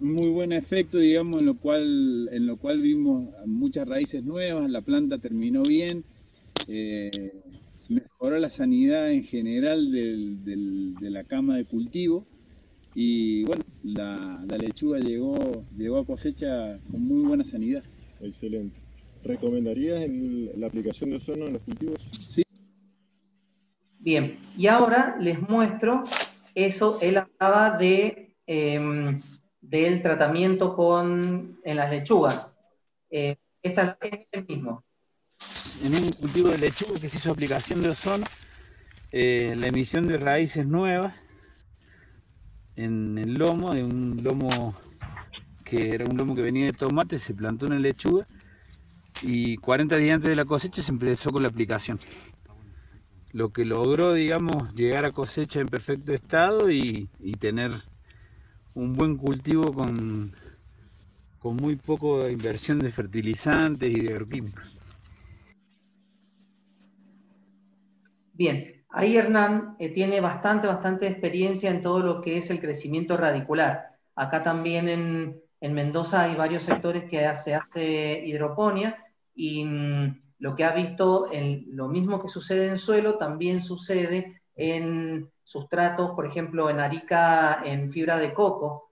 muy buen efecto, digamos, en lo cual vimos muchas raíces nuevas, la planta terminó bien, mejoró la sanidad en general de la cama de cultivo, y bueno, la lechuga llegó a cosecha con muy buena sanidad. Excelente. ¿Recomendarías la aplicación de ozono en los cultivos? Sí. Bien, y ahora les muestro eso. Él hablaba del tratamiento en las lechugas. Esta es el mismo. En un cultivo de lechuga que se hizo aplicación de ozono, la emisión de raíces nuevas en el lomo, de un lomo que era un lomo que venía de tomate, se plantó una lechuga y 40 días antes de la cosecha se empezó con la aplicación. Lo que logró, digamos, llegar a cosecha en perfecto estado y tener un buen cultivo con muy poco inversión de fertilizantes y de agroquímicos. Bien, ahí Hernán tiene bastante experiencia en todo lo que es el crecimiento radicular. Acá también en Mendoza hay varios sectores que se hace hidroponía y lo que ha visto, lo mismo que sucede en suelo, también sucede en sustratos, por ejemplo en Arica, en fibra de coco,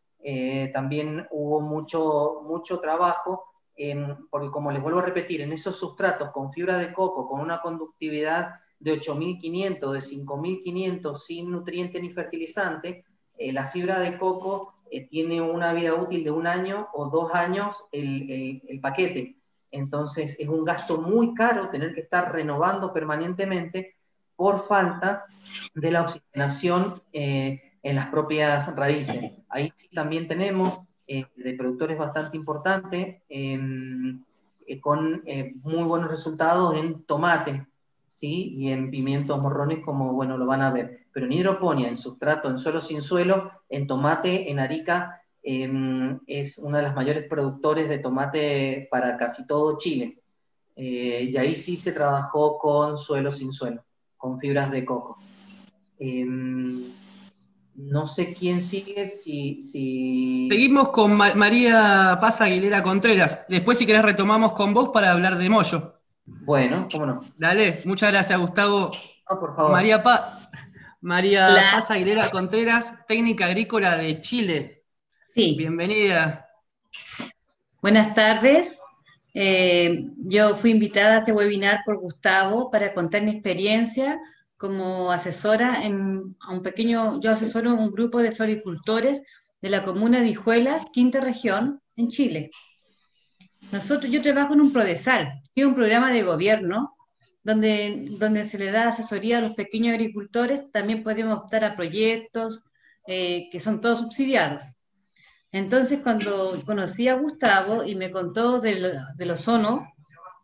también hubo mucho trabajo, porque como les vuelvo a repetir, en esos sustratos con fibra de coco, con una conductividad de 8.500, de 5.500, sin nutriente ni fertilizante, la fibra de coco tiene una vida útil de 1 año o 2 años el paquete. Entonces es un gasto muy caro tener que estar renovando permanentemente por falta de la oxigenación en las propias raíces. Ahí sí también tenemos de productores bastante importantes con muy buenos resultados en tomate, ¿sí? Y en pimientos morrones, como bueno, lo van a ver. Pero en hidroponía, en sustrato, en suelo sin suelo, en tomate, en Arica, es una de las mayores productores de tomate para casi todo Chile. Y ahí sí se trabajó con suelo sin suelo, con fibras de coco. No sé quién sigue, si... Seguimos con María Paz Aguilera Contreras. Después, si querés, retomamos con vos para hablar de mollo. Bueno, cómo no. Dale, muchas gracias, Gustavo. No, por favor. María Paz Aguilera Contreras, técnica agrícola de Chile. Sí. Bienvenida. Buenas tardes. Yo fui invitada a este webinar por Gustavo para contar mi experiencia como asesora yo asesoro un grupo de floricultores de la comuna de Hijuelas, quinta región, en Chile. Yo trabajo en un Prodesal, que es un programa de gobierno donde se le da asesoría a los pequeños agricultores. También podemos optar a proyectos que son todos subsidiados. Entonces, cuando conocí a Gustavo y me contó del ozono,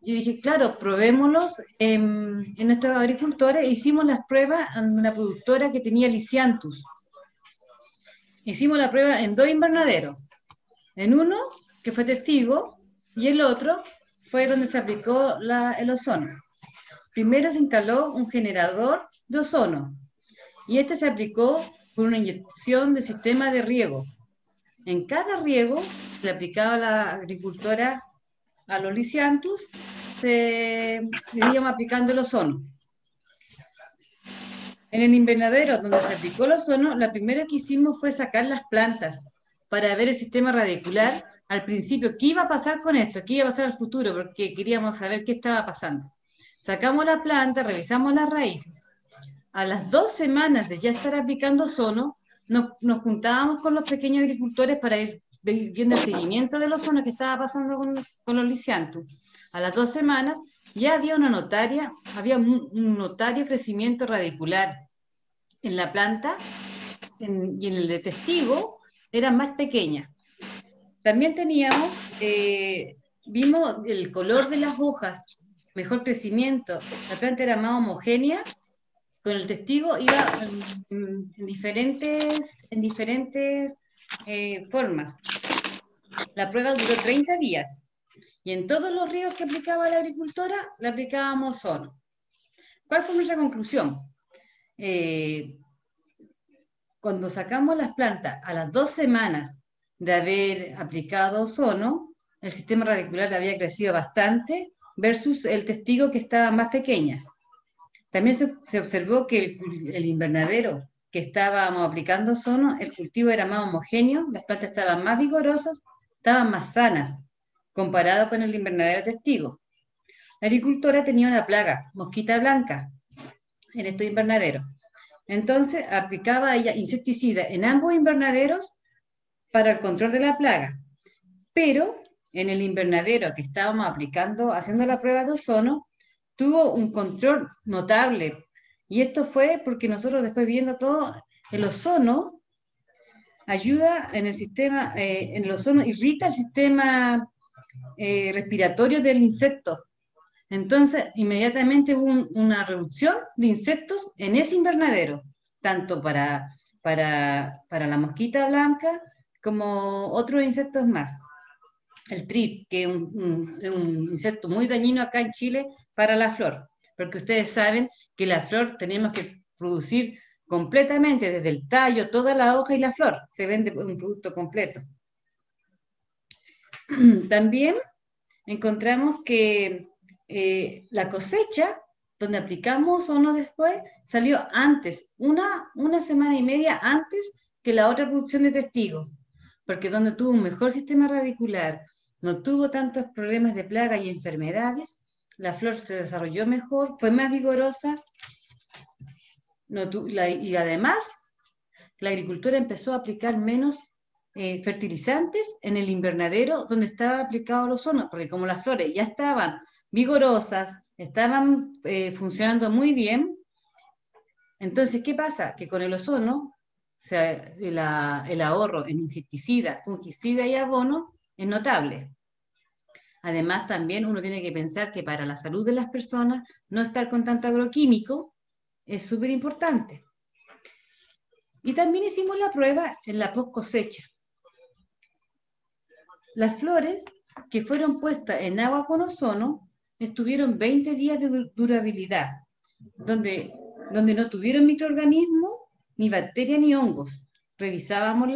yo dije, claro, probémoslos en nuestros agricultores. Hicimos las pruebas en una productora que tenía Lisianthus. Hicimos la prueba en 2 invernaderos. En uno, que fue testigo, y el otro fue donde se aplicó el ozono. Primero se instaló un generador de ozono, y este se aplicó por una inyección de sistema de riego. En cada riego le aplicaba la agricultora a los Lisianthus, le íbamos aplicando el ozono. En el invernadero donde se aplicó el ozono, la primera que hicimos fue sacar las plantas para ver el sistema radicular al principio. ¿Qué iba a pasar con esto? ¿Qué iba a pasar al futuro? Porque queríamos saber qué estaba pasando. Sacamos la planta, revisamos las raíces. A las 2 semanas de ya estar aplicando ozono, nos juntábamos con los pequeños agricultores para ir viendo el seguimiento del ozono que estaba pasando con los Lisianthus. A las 2 semanas ya había un notario crecimiento radicular en la planta, y en el de testigo era más pequeña. También vimos el color de las hojas, mejor crecimiento. La planta era más homogénea, con el testigo iba en diferentes formas. La prueba duró 30 días y en todos los ríos que aplicaba la agricultora le aplicábamos ozono. ¿Cuál fue nuestra conclusión? Cuando sacamos las plantas a las 2 semanas de haber aplicado ozono, el sistema radicular había crecido bastante versus el testigo que estaba más pequeñas. También se observó que el invernadero que estábamos aplicando ozono, el cultivo era más homogéneo, las plantas estaban más vigorosas, estaban más sanas, comparado con el invernadero testigo. La agricultora tenía una plaga, mosquita blanca, en estos invernaderos. Entonces aplicaba ella insecticida en ambos invernaderos para el control de la plaga. Pero en el invernadero que estábamos aplicando, haciendo la prueba de ozono, tuvo un control notable. Y esto fue porque nosotros después viendo todo, el ozono ayuda en el sistema, el ozono irrita el sistema respiratorio del insecto. Entonces, inmediatamente hubo una reducción de insectos en ese invernadero, tanto para la mosquita blanca como otros insectos más. El trip, que es un insecto muy dañino acá en Chile para la flor, porque ustedes saben que la flor tenemos que producir completamente, desde el tallo, toda la hoja y la flor, se vende un producto completo. También encontramos que la cosecha, donde aplicamos ozono después, salió antes, una semana y media antes que la otra producción de testigos, porque donde tuvo un mejor sistema radicular, no tuvo tantos problemas de plaga y enfermedades, la flor se desarrolló mejor, fue más vigorosa, y además la agricultura empezó a aplicar menos fertilizantes en el invernadero donde estaba aplicado el ozono, porque como las flores ya estaban vigorosas, estaban funcionando muy bien, entonces, ¿qué pasa? Que con el ozono, o sea, el ahorro en insecticida, fungicida y abono es notable. Además, también uno tiene que pensar que para la salud de las personas, no estar con tanto agroquímico es súper importante. Y también hicimos la prueba en la post cosecha. Las flores que fueron puestas en agua con ozono estuvieron 20 días de durabilidad, donde no tuvieron microorganismos, ni bacterias, ni hongos. Revisábamos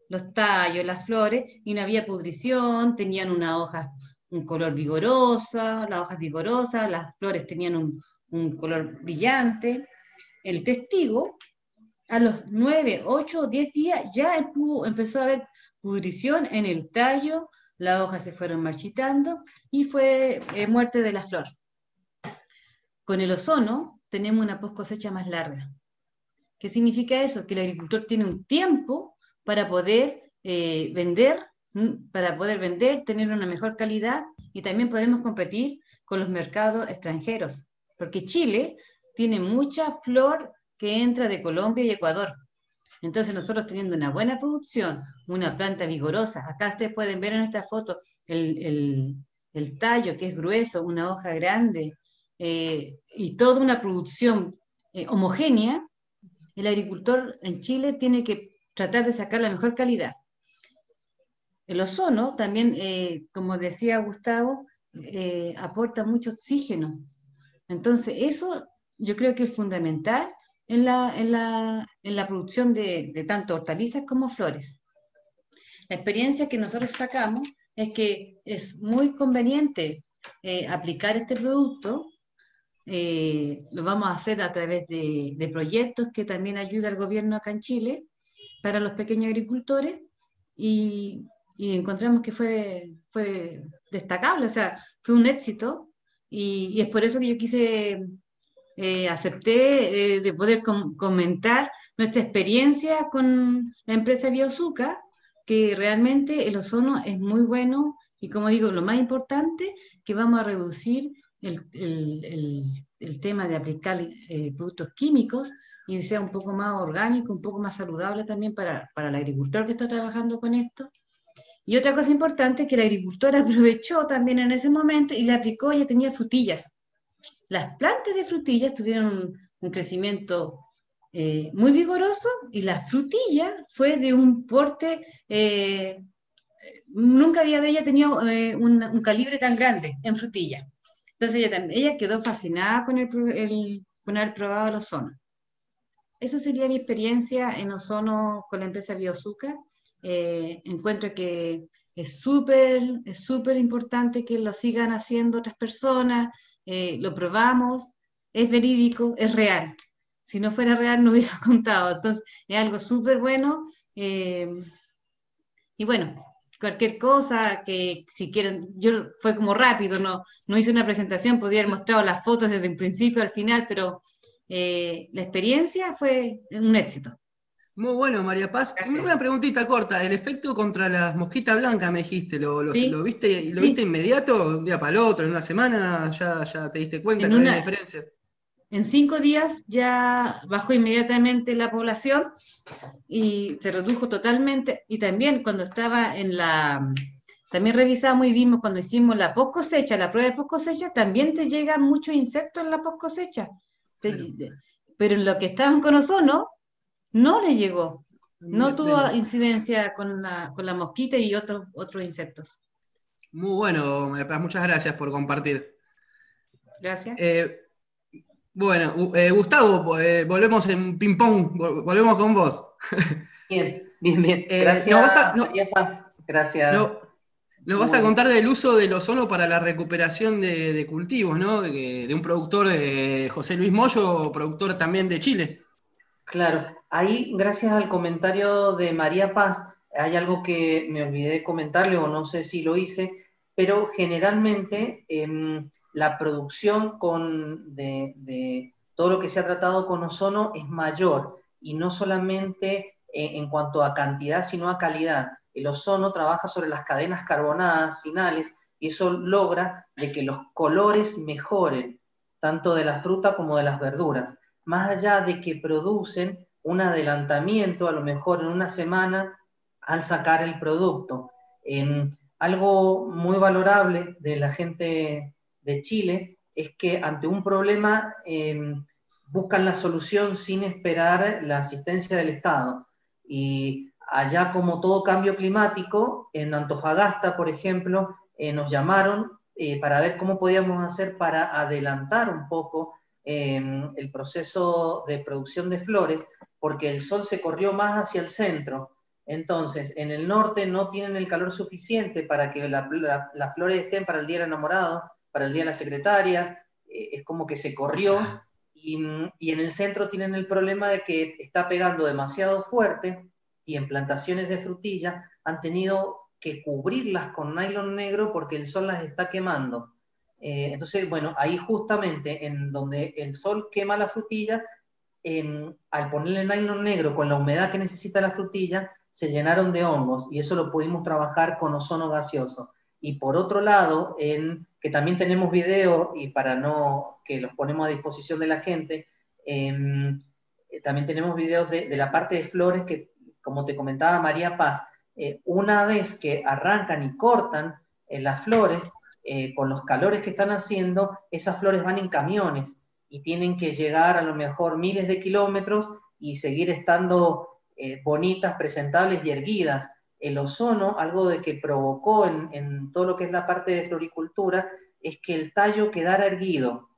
los tallos, las flores, y no había pudrición, tenían una hoja, un color vigorosa, las hojas vigorosas, las flores tenían un color brillante. El testigo, a los 9, 8 o 10 días, ya empezó a haber pudrición en el tallo, las hojas se fueron marchitando y fue muerte de la flor. Con el ozono tenemos una post cosecha más larga. ¿Qué significa eso? Que el agricultor tiene un tiempo para poder vender, tener una mejor calidad, y también podemos competir con los mercados extranjeros, porque Chile tiene mucha flor que entra de Colombia y Ecuador. Entonces nosotros teniendo una buena producción, una planta vigorosa, acá ustedes pueden ver en esta foto el tallo que es grueso, una hoja grande, y toda una producción homogénea, el agricultor en Chile tiene que tratar de sacar la mejor calidad. El ozono también, como decía Gustavo, aporta mucho oxígeno. Entonces eso yo creo que es fundamental en la producción de tanto hortalizas como flores. La experiencia que nosotros sacamos es que es muy conveniente aplicar este producto. Lo vamos a hacer a través de proyectos que también ayuda el gobierno acá en Chile para los pequeños agricultores, y encontramos que fue destacable, o sea, fue un éxito, y es por eso que yo quise, acepté de poder comentar nuestra experiencia con la empresa Biosuca, que realmente el ozono es muy bueno, y como digo, lo más importante, que vamos a reducir el tema de aplicar productos químicos, y sea un poco más orgánico, un poco más saludable también para el agricultor que está trabajando con esto. Y otra cosa importante es que la agricultora aprovechó también en ese momento y le aplicó, ella tenía frutillas. Las plantas de frutillas tuvieron un crecimiento muy vigoroso y la frutilla fue de un porte, nunca había de ella tenido un calibre tan grande en frutilla. Entonces ella quedó fascinada con haber probado el ozono. Esa sería mi experiencia en ozono con la empresa Biozucca. Encuentro que es súper importante que lo sigan haciendo otras personas, lo probamos, es verídico, es real. Si no fuera real no hubiera contado, entonces es algo súper bueno. Y bueno, cualquier cosa que si quieren, fue como rápido, no hice una presentación, podría haber mostrado las fotos desde el principio al final, pero la experiencia fue un éxito. Muy bueno, María Paz. Gracias. Una preguntita corta. El efecto contra las mosquitas blancas, me dijiste, Sí. ¿lo viste inmediato? ¿De un día para el otro? ¿En una semana? ¿Ya te diste cuenta que había diferencia? En 5 días ya bajó inmediatamente la población y se redujo totalmente. Y también cuando estaba también revisamos y vimos cuando hicimos la post cosecha, la prueba de post cosecha, también te llegan muchos insectos en la post cosecha. Claro. Pero en lo que estaban con ozono, no le llegó. No tuvo incidencia con la mosquita y otros insectos. Muy bueno, María Paz, muchas gracias por compartir. Gracias. Bueno, Gustavo, volvemos en ping-pong, volvemos con vos. Bien. Gracias, María Paz. Gracias. Nos vas a contar del uso del ozono para la recuperación de cultivos, ¿no? De un productor, José Luis Moyo, productor también de Chile. Claro, ahí, gracias al comentario de María Paz, hay algo que me olvidé comentarle, o no sé si lo hice, pero generalmente la producción de todo lo que se ha tratado con ozono es mayor, y no solamente en cuanto a cantidad, sino a calidad. El ozono trabaja sobre las cadenas carbonadas finales, y eso logra de que los colores mejoren, tanto de la fruta como de las verduras, más allá de que producen un adelantamiento, a lo mejor en una semana, al sacar el producto. Algo muy valorable de la gente de Chile es que ante un problema buscan la solución sin esperar la asistencia del Estado. Y allá, como todo cambio climático, en Antofagasta, por ejemplo, nos llamaron para ver cómo podíamos hacer para adelantar un poco el proceso de producción de flores, porque el sol se corrió más hacia el centro. Entonces, en el norte no tienen el calor suficiente para que las flores estén para el Día del Enamorado, para el Día de la Secretaria, es como que se corrió, y en el centro tienen el problema de que está pegando demasiado fuerte, y en plantaciones de frutilla han tenido que cubrirlas con nylon negro porque el sol las está quemando. Entonces, bueno, ahí justamente en donde el sol quema la frutilla, al ponerle nylon negro con la humedad que necesita la frutilla, se llenaron de hongos, y eso lo pudimos trabajar con ozono gaseoso. Y por otro lado, que también tenemos video, y para no, que los ponemos a disposición de la gente, también tenemos videos de la parte de flores que, como te comentaba María Paz, una vez que arrancan y cortan las flores, con los calores que están haciendo, esas flores van en camiones y tienen que llegar a lo mejor miles de kilómetros y seguir estando bonitas, presentables y erguidas. El ozono, algo de que provocó en todo lo que es la parte de floricultura, es que el tallo quedara erguido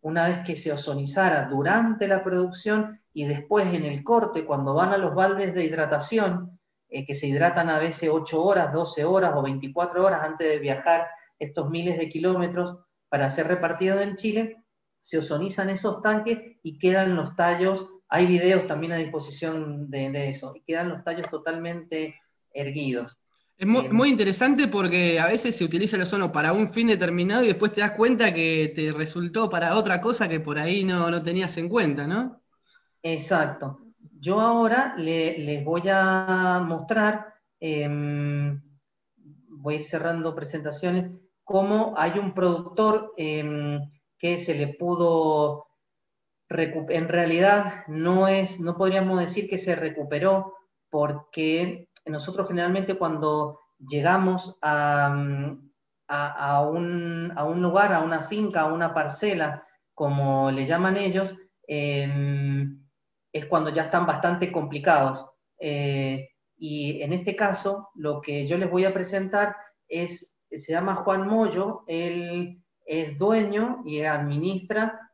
una vez que se ozonizara durante la producción, y después en el corte, cuando van a los baldes de hidratación, que se hidratan a veces 8 horas, 12 horas o 24 horas antes de viajar estos miles de kilómetros para ser repartidos en Chile, se ozonizan esos tanques y quedan los tallos, hay videos también a disposición de eso, y quedan los tallos totalmente erguidos. Es muy interesante porque a veces se utiliza el ozono para un fin determinado y después te das cuenta que te resultó para otra cosa que por ahí no tenías en cuenta, ¿no? Exacto. Yo ahora les voy a mostrar, voy a ir cerrando presentaciones, cómo hay un productor que se le pudo, en realidad no podríamos decir que se recuperó, porque nosotros generalmente cuando llegamos a un lugar, a una finca, a una parcela, como le llaman ellos, es cuando ya están bastante complicados. Y en este caso, lo que yo les voy a presentar se llama Juan Moyo. Él es dueño y administra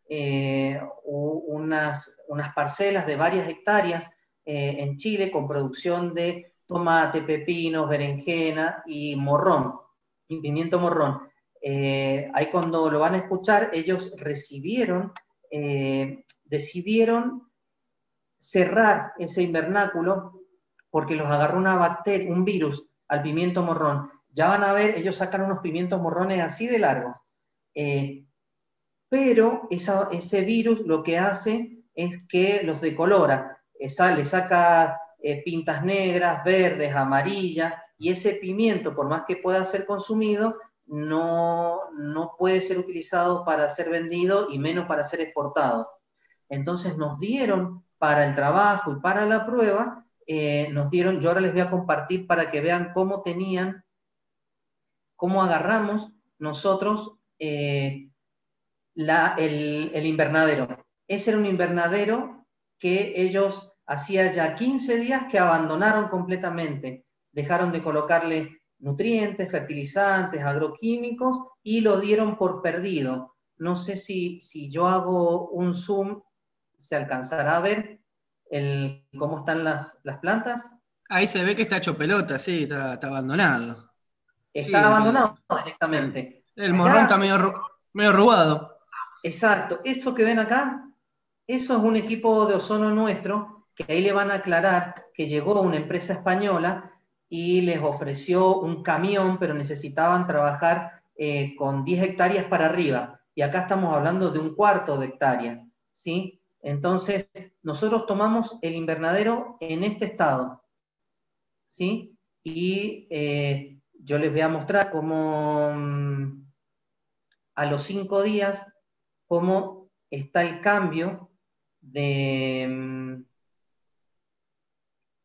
unas parcelas de varias hectáreas en Chile, con producción de tomate, pepino, berenjena y morrón, y pimiento morrón. Ahí cuando lo van a escuchar, ellos decidieron cerrar ese invernáculo porque los agarró una bacteria, un virus, al pimiento morrón. Ya van a ver, ellos sacan unos pimientos morrones así de largos. Pero ese virus lo que hace es que los decolora. Le saca pintas negras, verdes, amarillas, y ese pimiento, por más que pueda ser consumido, no puede ser utilizado para ser vendido y menos para ser exportado. Entonces nos dieron, para el trabajo y para la prueba, yo ahora les voy a compartir para que vean cómo agarramos nosotros el invernadero. Ese era un invernadero que ellos hacía ya 15 días que abandonaron completamente. Dejaron de colocarle nutrientes, fertilizantes, agroquímicos, y lo dieron por perdido. No sé si yo hago un zoom, se alcanzará a ver cómo están las plantas. Ahí se ve que está hecho pelota, sí, está abandonado. Está abandonado directamente. El morrón está medio robado. Exacto. Eso que ven acá, eso es un equipo de ozono nuestro, que ahí le van a aclarar que llegó una empresa española y les ofreció un camión, pero necesitaban trabajar con 10 hectáreas para arriba. Y acá estamos hablando de 1/4 de hectárea, ¿sí? Entonces, nosotros tomamos el invernadero en este estado, ¿sí? Y yo les voy a mostrar cómo a los 5 días, cómo está el cambio de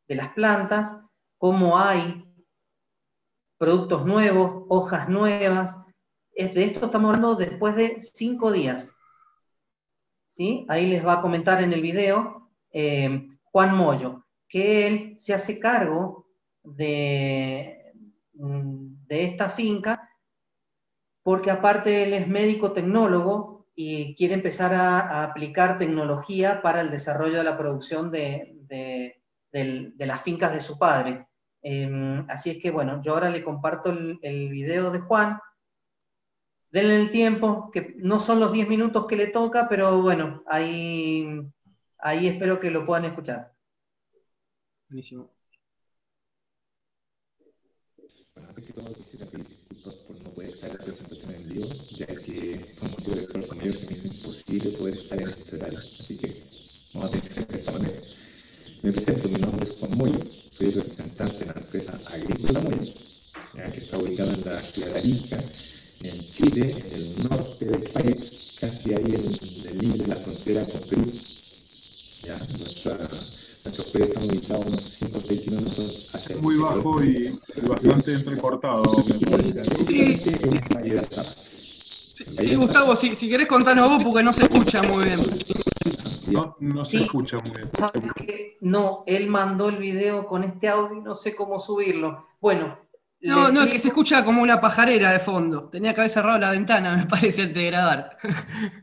las plantas, cómo hay productos nuevos, hojas nuevas. De esto estamos hablando después de 5 días. ¿Sí? Ahí les va a comentar en el video Juan Moyo, que él se hace cargo de esta finca, porque aparte él es médico tecnólogo y quiere empezar a aplicar tecnología para el desarrollo de la producción de las fincas de su padre. Así es que bueno, yo ahora le comparto el video de Juan. Denle el tiempo, que no son los 10 minutos que le toca, pero bueno, ahí espero que lo puedan escuchar. Buenísimo. Bueno, antes que todo quisiera pedir disculpas por no poder estar en la presentación en vivo, ya que por motivo de fuerza mayor se me hizo imposible poder estar en este horario, así que vamos a tener que hacer de esta manera. Me presento, mi nombre es Juan Moyo, soy representante de la empresa Agrícola Moyo, que está ubicada en la ciudad de Arica, en Chile, en el norte del país, casi ahí en el límite de la frontera con Perú. Ya, nuestros proyectos están ubicados unos 5 o 6 kilómetros hacia el muy bajo y bastante entrecortado. Sí, Gustavo, si querés contarnos vos, porque no se escucha muy bien. No se escucha muy bien. No, él mandó el video con este audio y no sé cómo subirlo. Bueno. No, es que se escucha como una pajarera de fondo. Tenía que haber cerrado la ventana, me parece, antes de grabar.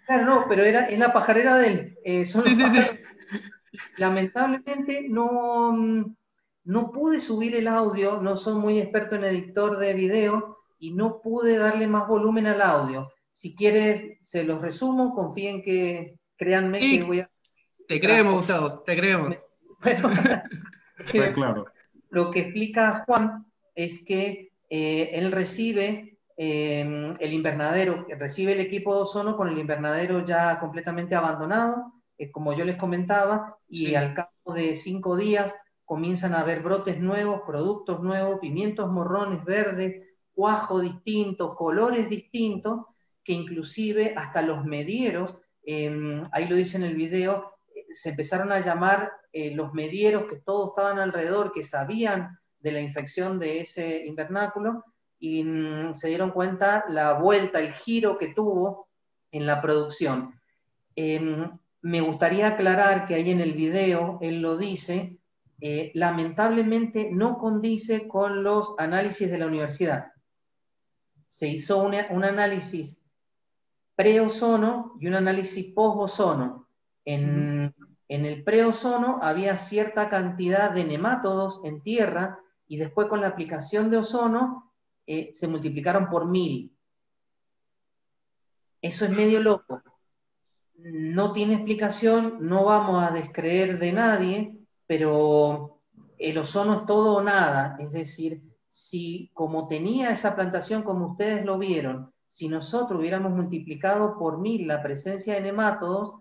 Claro, no, pero es la pajarera de él. Sí. Lamentablemente no pude subir el audio, no soy muy experto en editor de video y no pude darle más volumen al audio. Si quiere, se los resumo, confíen que, créanme que voy a... Te creemos, Gustavo, te creemos. Bueno, está claro. Lo que explica Juan es que él recibe el invernadero, recibe el equipo de ozono con el invernadero ya completamente abandonado, como yo les comentaba, y al cabo de 5 días comienzan a haber brotes nuevos, productos nuevos, pimientos morrones verdes, cuajo distinto, colores distintos, que inclusive hasta los medieros, ahí lo dice en el video, se empezaron a llamar los medieros, que todos estaban alrededor, que sabían de la infección de ese invernáculo y se dieron cuenta la vuelta, el giro que tuvo en la producción. Me gustaría aclarar que ahí en el video él lo dice, lamentablemente no condice con los análisis de la universidad. Se hizo un análisis pre-ozono y un análisis post-ozono. En el pre-ozono había cierta cantidad de nemátodos en tierra y después con la aplicación de ozono se multiplicaron por 1000. Eso es medio loco. No tiene explicación, no vamos a descreer de nadie, pero el ozono es todo o nada. Es decir, si como tenía esa plantación, como ustedes lo vieron, si nosotros hubiéramos multiplicado por 1000 la presencia de nemátodos,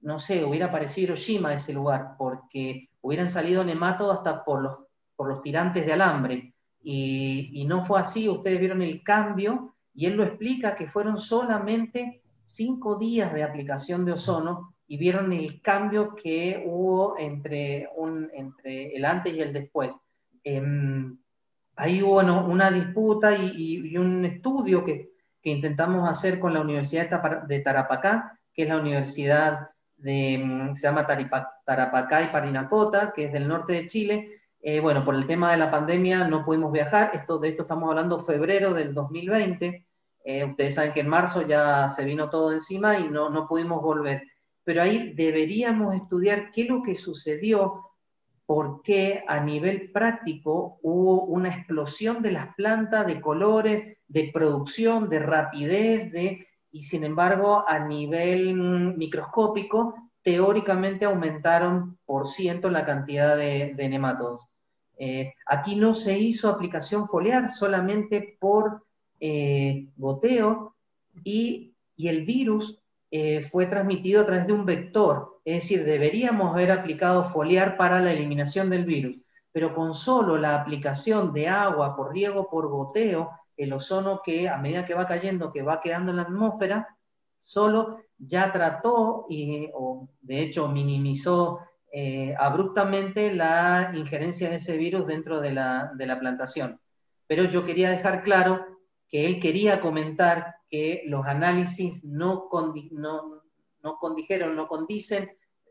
no sé, hubiera aparecido Hiroshima ese lugar, porque hubieran salido nemátodos hasta por los tirantes de alambre. Y no fue así, ustedes vieron el cambio, y él lo explica que fueron solamente 5 días de aplicación de ozono, y vieron el cambio que hubo entre el antes y el después. Ahí hubo una disputa y un estudio que intentamos hacer con la Universidad de Tarapacá, que es la universidad se llama Tarapacá y Parinacota, que es del norte de Chile. Bueno, por el tema de la pandemia no pudimos viajar, de esto estamos hablando febrero del 2020, ustedes saben que en marzo ya se vino todo encima y no pudimos volver. Pero ahí deberíamos estudiar qué es lo que sucedió, porque a nivel práctico hubo una explosión de las plantas, de colores, de producción, de rapidez, y sin embargo a nivel microscópico teóricamente aumentaron por ciento la cantidad de nemátodos. Aquí no se hizo aplicación foliar, solamente por goteo, y el virus fue transmitido a través de un vector, es decir, deberíamos haber aplicado foliar para la eliminación del virus, pero con solo la aplicación de agua por riego, por goteo, el ozono que a medida que va cayendo, que va quedando en la atmósfera, solo ya trató, o de hecho minimizó abruptamente la injerencia de ese virus dentro de la plantación. Pero yo quería dejar claro que él quería comentar que los análisis no condicen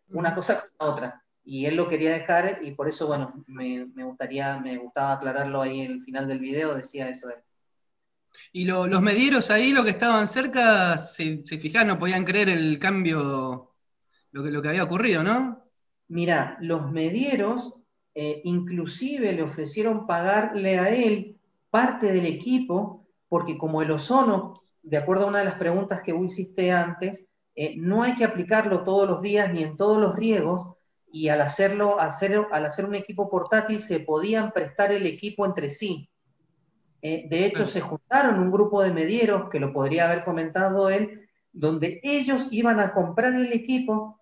una cosa con la otra. Y él lo quería dejar, y por eso, bueno, me gustaba aclararlo ahí en el final del video, decía eso. Y los medieros ahí, los que estaban cerca, se fijaban, no podían creer el cambio, lo que había ocurrido, ¿no? Mira, los medieros inclusive le ofrecieron pagarle a él parte del equipo, porque como el ozono, de acuerdo a una de las preguntas que vos hiciste antes, no hay que aplicarlo todos los días ni en todos los riegos, y al hacer un equipo portátil se podían prestar el equipo entre sí. De hecho, se juntaron un grupo de medieros, que lo podría haber comentado él, donde ellos iban a comprar el equipo,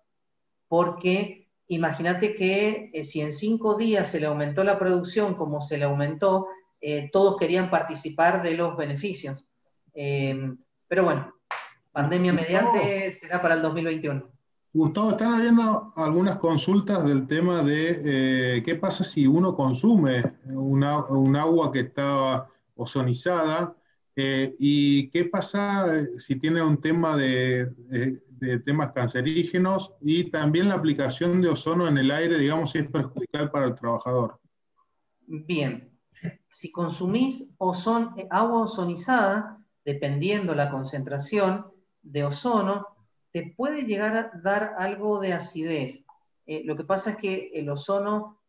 porque imagínate que si en 5 días se le aumentó la producción como se le aumentó, todos querían participar de los beneficios. Pero bueno, pandemia mediante, será para el 2021. Gustavo, están habiendo algunas consultas del tema de qué pasa si uno consume un agua que está ozonizada, y qué pasa si tiene un tema de temas cancerígenos, y también la aplicación de ozono en el aire, digamos, si es perjudicial para el trabajador. Bien, si consumís agua ozonizada, dependiendo la concentración de ozono, te puede llegar a dar algo de acidez. Lo que pasa es que el ozono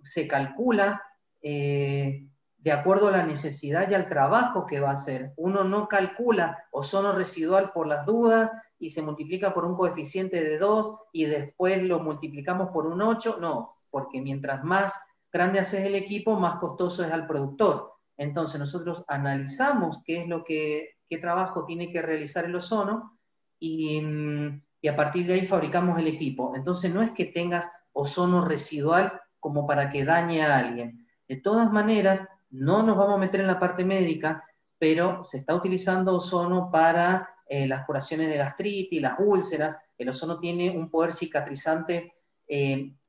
se calcula de acuerdo a la necesidad y al trabajo que va a hacer. Uno no calcula ozono residual por las dudas y se multiplica por un coeficiente de 2 y después lo multiplicamos por un 8. No, porque mientras más grande haces el equipo, más costoso es al productor. Entonces nosotros analizamos qué trabajo tiene que realizar el ozono, y a partir de ahí fabricamos el equipo. Entonces no es que tengas ozono residual como para que dañe a alguien. De todas maneras, no nos vamos a meter en la parte médica, pero se está utilizando ozono para las curaciones de gastritis, las úlceras. El ozono tiene un poder cicatrizante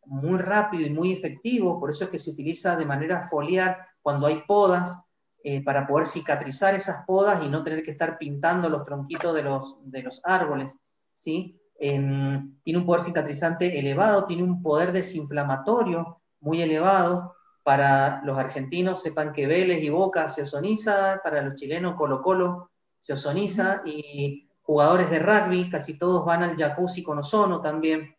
muy rápido y muy efectivo, por eso es que se utiliza de manera foliar cuando hay podas, para poder cicatrizar esas podas y no tener que estar pintando los tronquitos de los árboles, ¿sí? Tiene un poder cicatrizante elevado, tiene un poder desinflamatorio muy elevado. Para los argentinos, sepan que Vélez y Boca se ozoniza, para los chilenos Colo-Colo se ozoniza, y jugadores de rugby, casi todos van al jacuzzi con ozono también,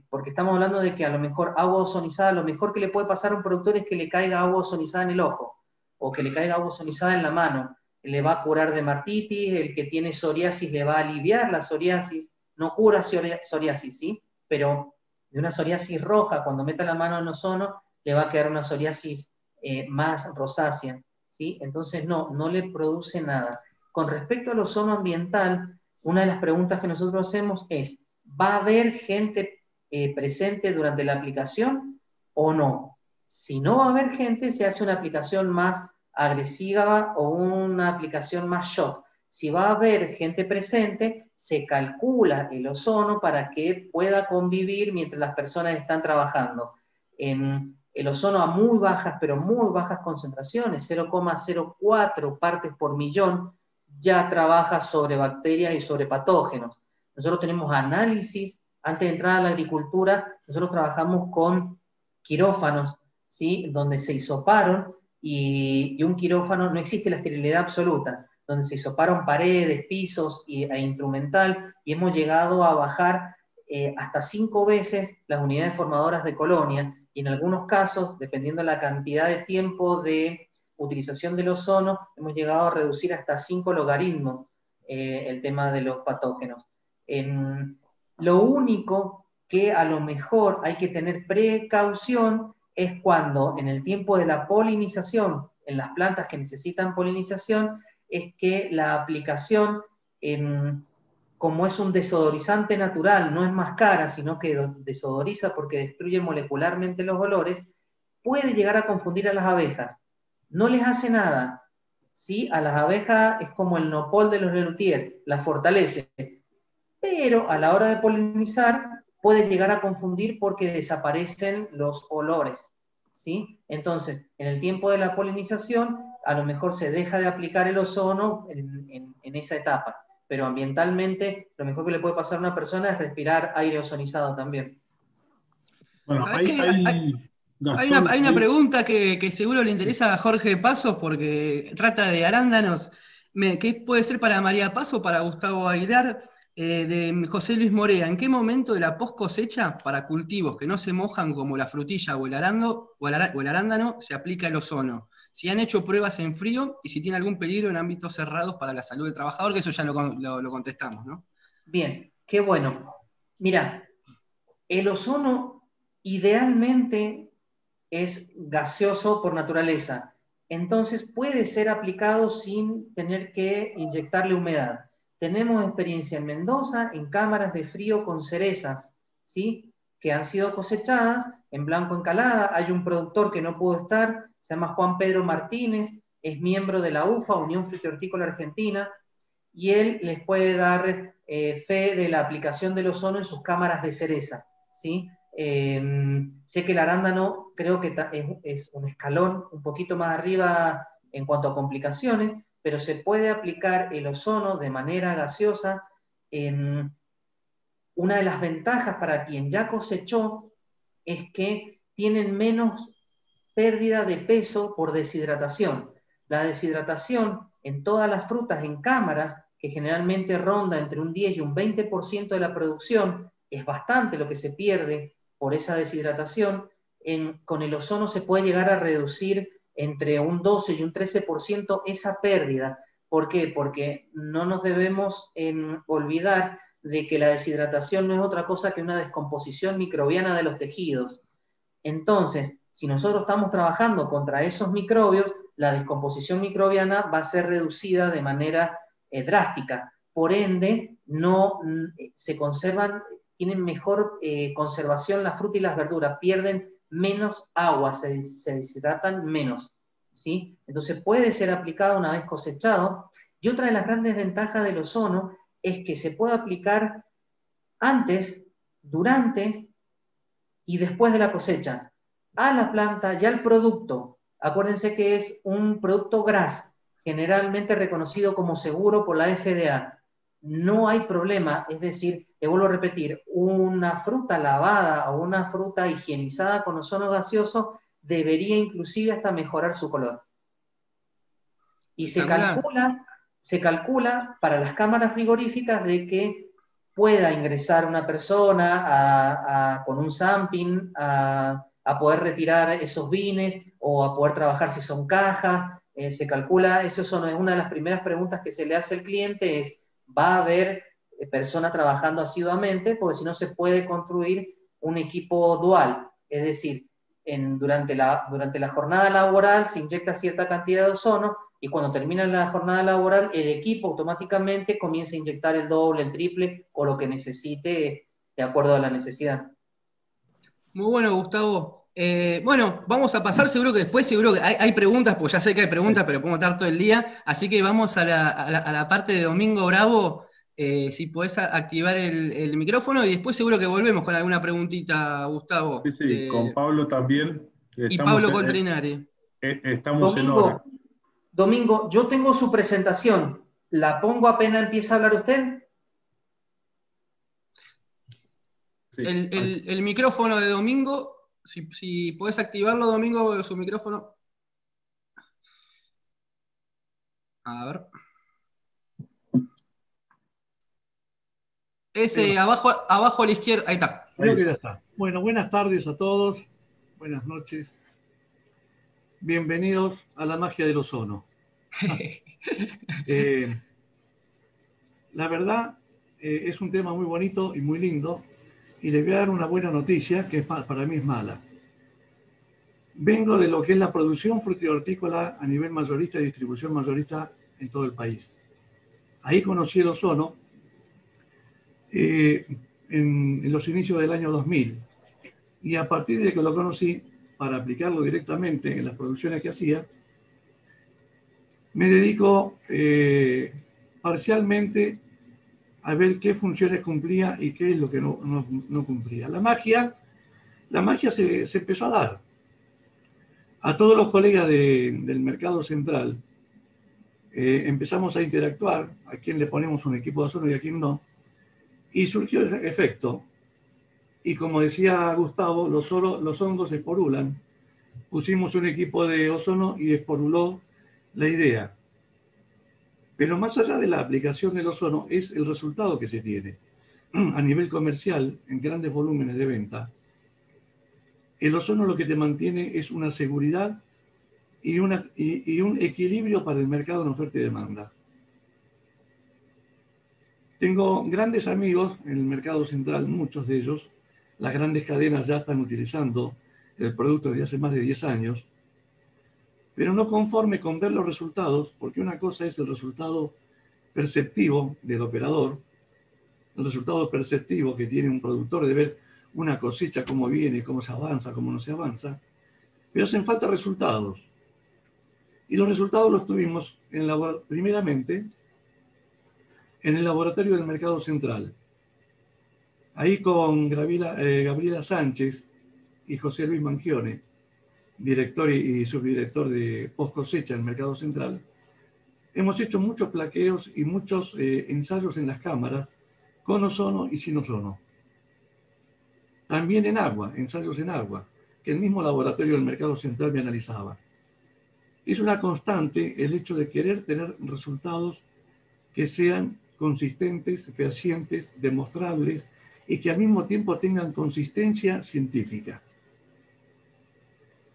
porque estamos hablando de que a lo mejor agua ozonizada, lo mejor que le puede pasar a un productor es que le caiga agua ozonizada en el ojo, o que le caiga agua ozonizada en la mano. Le va a curar dermatitis, el que tiene psoriasis le va a aliviar la psoriasis, no cura psoriasis, ¿sí? Pero de una psoriasis roja, cuando meta la mano en ozono, le va a quedar una psoriasis más rosácea, ¿sí? Entonces no le produce nada. Con respecto al ozono ambiental, una de las preguntas que nosotros hacemos es, ¿va a haber gente presente durante la aplicación o no? Si no va a haber gente, se hace una aplicación más agresiva o una aplicación más shock. Si va a haber gente presente, se calcula el ozono para que pueda convivir mientras las personas están trabajando. El ozono a muy bajas, pero muy bajas concentraciones, 0,04 partes por millón, ya trabaja sobre bacterias y sobre patógenos. Nosotros tenemos análisis, antes de entrar a la agricultura, nosotros trabajamos con quirófanos, ¿sí? Donde se hisoparon, y un quirófano, no existe la esterilidad absoluta, donde se hisoparon paredes, pisos e instrumental, y hemos llegado a bajar hasta 5 veces las unidades formadoras de colonia, y en algunos casos, dependiendo de la cantidad de tiempo de utilización del ozono, hemos llegado a reducir hasta 5 logaritmos el tema de los patógenos. Lo único que a lo mejor hay que tener precaución es cuando en el tiempo de la polinización, en las plantas que necesitan polinización, es que la aplicación, como es un desodorizante natural, no es más cara, sino que desodoriza porque destruye molecularmente los olores, puede llegar a confundir a las abejas. No les hace nada, ¿sí? A las abejas es como el nopal de los Lelutier, las fortalece, pero a la hora de polinizar puede llegar a confundir porque desaparecen los olores, ¿sí? Entonces, en el tiempo de la polinización, a lo mejor se deja de aplicar el ozono en esa etapa, pero ambientalmente lo mejor que le puede pasar a una persona es respirar aire ozonizado también. Bueno, hay una pregunta que seguro le interesa a Jorge Pasos, porque trata de arándanos, que puede ser para María Paso o para Gustavo Aguilar, de José Luis Morea. ¿En qué momento de la post cosecha, para cultivos que no se mojan como la frutilla o el arándano, se aplica el ozono? Si han hecho pruebas en frío y si tiene algún peligro en ámbitos cerrados para la salud del trabajador, que eso ya lo contestamos, ¿no? Bien, qué bueno. Mira, el ozono idealmente es gaseoso por naturaleza, entonces puede ser aplicado sin tener que inyectarle humedad. Tenemos experiencia en Mendoza en cámaras de frío con cerezas, ¿sí? Que han sido cosechadas en Blanco Encalada. Hay un productor que no pudo estar, se llama Juan Pedro Martínez, es miembro de la UFA, Unión Frutihortícola Argentina, y él les puede dar fe de la aplicación del ozono en sus cámaras de cereza, ¿sí? Sé que el arándano creo que es un escalón un poquito más arriba en cuanto a complicaciones, pero se puede aplicar el ozono de manera gaseosa. Una de las ventajas para quien ya cosechó es que tienen menos pérdida de peso por deshidratación. La deshidratación en todas las frutas en cámaras, que generalmente ronda entre un 10 y un 20% de la producción, es bastante lo que se pierde por esa deshidratación. Con el ozono se puede llegar a reducir entre un 12 y un 13% esa pérdida. ¿Por qué? Porque no nos debemos olvidar de que la deshidratación no es otra cosa que una descomposición microbiana de los tejidos. Entonces, si nosotros estamos trabajando contra esos microbios, la descomposición microbiana va a ser reducida de manera drástica. Por ende, no se conservan, tienen mejor conservación la fruta y las verduras, pierden menos agua, se deshidratan menos, ¿sí? Entonces puede ser aplicado una vez cosechado. Y otra de las grandes ventajas del ozono es que se puede aplicar antes, durante y después de la cosecha a la planta, ya el producto, acuérdense que es un producto GRAS, generalmente reconocido como seguro por la FDA. No hay problema, es decir, le vuelvo a repetir, una fruta lavada o una fruta higienizada con ozono gaseoso debería inclusive hasta mejorar su color. Y se calcula para las cámaras frigoríficas de que pueda ingresar una persona con un sampling a poder retirar esos bines o a poder trabajar si son cajas. Se calcula, eso es una de las primeras preguntas que se le hace al cliente, es ¿va a haber persona trabajando asiduamente? Porque si no se puede construir un equipo dual, es decir, durante la jornada laboral se inyecta cierta cantidad de ozono y cuando termina la jornada laboral el equipo automáticamente comienza a inyectar el doble, el triple o lo que necesite de acuerdo a la necesidad. Muy bueno, Gustavo. Bueno, vamos a pasar, seguro que hay preguntas, pues ya sé que hay preguntas, pero podemos estar todo el día, así que vamos a la parte de Domingo Bravo, si podés activar el micrófono y después seguro que volvemos con alguna preguntita, Gustavo. Sí, con Pablo también. Y Pablo Coltrinari. Estamos en hora. Domingo, yo tengo su presentación, ¿la pongo apenas empieza a hablar usted? Sí. El micrófono de Domingo, si podés activarlo, Domingo, su micrófono. A ver. Ese abajo a la izquierda, ahí está. Creo que ya está. Bueno, buenas tardes a todos, buenas noches. Bienvenidos a la magia del ozono. La verdad, es un tema muy bonito y muy lindo, y les voy a dar una buena noticia, que para mí es mala. Vengo de lo que es la producción frutícola a nivel mayorista y distribución mayorista en todo el país. Ahí conocí el ozono en los inicios del año 2000, y a partir de que lo conocí, para aplicarlo directamente en las producciones que hacía, me dedico parcialmente a ver qué funciones cumplía y qué es lo que no cumplía. La magia se empezó a dar. A todos los colegas del mercado central empezamos a interactuar, a quién le ponemos un equipo de ozono y a quién no, y surgió el efecto. Y como decía Gustavo, los hongos esporulan. Pusimos un equipo de ozono y esporuló la idea. Pero más allá de la aplicación del ozono es el resultado que se tiene. A nivel comercial, en grandes volúmenes de venta, el ozono lo que te mantiene es una seguridad y un equilibrio para el mercado en oferta y demanda. Tengo grandes amigos en el mercado central, muchos de ellos. Las grandes cadenas ya están utilizando el producto desde hace más de 10 años, pero no conforme con ver los resultados, porque una cosa es el resultado perceptivo del operador, el resultado perceptivo que tiene un productor de ver una cosecha, cómo viene, cómo se avanza, cómo no se avanza, pero hacen falta resultados. Y los resultados los tuvimos primeramente en el laboratorio del mercado central. Ahí con Gabriela Sánchez y José Luis Mangione, director y subdirector de post cosecha en el mercado central, hemos hecho muchos plaqueos y muchos ensayos en las cámaras con ozono y sin ozono. También en agua, ensayos en agua, que el mismo laboratorio del mercado central me analizaba. Es una constante el hecho de querer tener resultados que sean consistentes, fehacientes, demostrables y que al mismo tiempo tengan consistencia científica.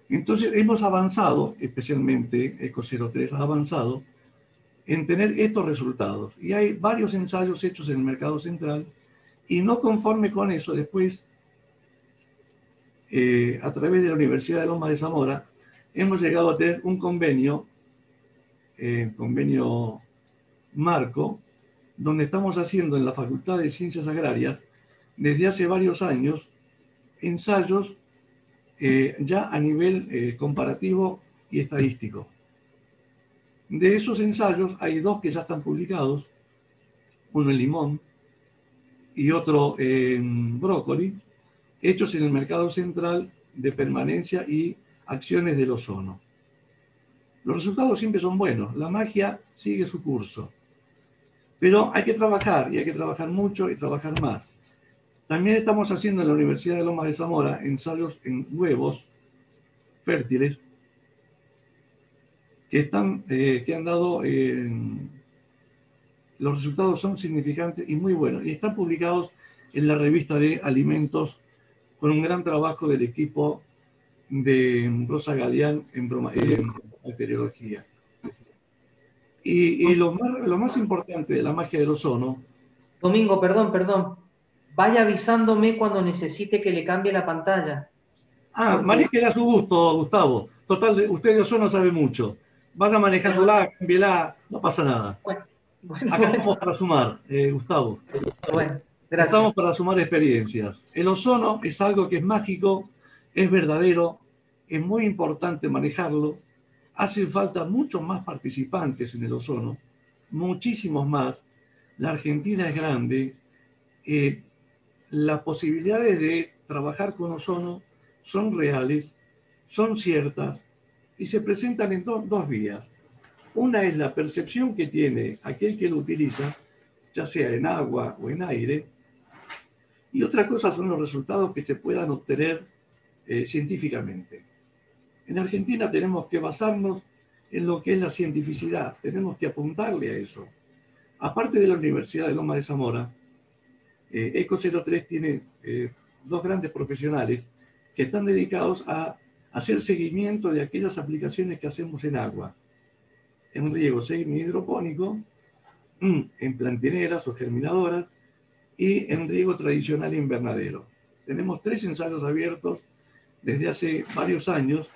Entonces hemos avanzado, especialmente Eco03 ha avanzado en tener estos resultados. Y hay varios ensayos hechos en el mercado central y no conforme con eso, después, a través de la Universidad de Lomas de Zamora, hemos llegado a tener un convenio marco, donde estamos haciendo en la Facultad de Ciencias Agrarias, desde hace varios años, ensayos ya a nivel comparativo y estadístico. De esos ensayos hay dos que ya están publicados, uno en limón y otro en brócoli, hechos en el mercado central de permanencia y acciones del ozono. Los resultados siempre son buenos, la magia sigue su curso. Pero hay que trabajar, y hay que trabajar mucho y trabajar más. También estamos haciendo en la Universidad de Lomas de Zamora ensayos en huevos fértiles que han dado, los resultados son significantes y muy buenos, y están publicados en la revista de alimentos con un gran trabajo del equipo de Rosa Galeán en bacteriología. Y lo más importante de la magia del ozono... Domingo, perdón. Vaya avisándome cuando necesite que le cambie la pantalla. Maneje a su gusto, Gustavo. Total, usted de ozono sabe mucho. Vaya manejándola, cámbiela, no pasa nada. Acá estamos para sumar, Gustavo. Bueno, gracias. Estamos para sumar experiencias. El ozono es algo que es mágico, es verdadero, es muy importante manejarlo. Hacen falta muchos más participantes en el ozono, muchísimos más. La Argentina es grande. Las posibilidades de trabajar con ozono son reales, son ciertas y se presentan en dos vías. Una es la percepción que tiene aquel que lo utiliza, ya sea en agua o en aire, y otra cosa son los resultados que se puedan obtener científicamente. En Argentina tenemos que basarnos en lo que es la cientificidad, tenemos que apuntarle a eso. Aparte de la Universidad de Lomas de Zamora, Eco03 tiene dos grandes profesionales que están dedicados a hacer seguimiento de aquellas aplicaciones que hacemos en agua, en riego semi-hidropónico, en plantineras o germinadoras y en riego tradicional invernadero. Tenemos 3 ensayos abiertos desde hace varios años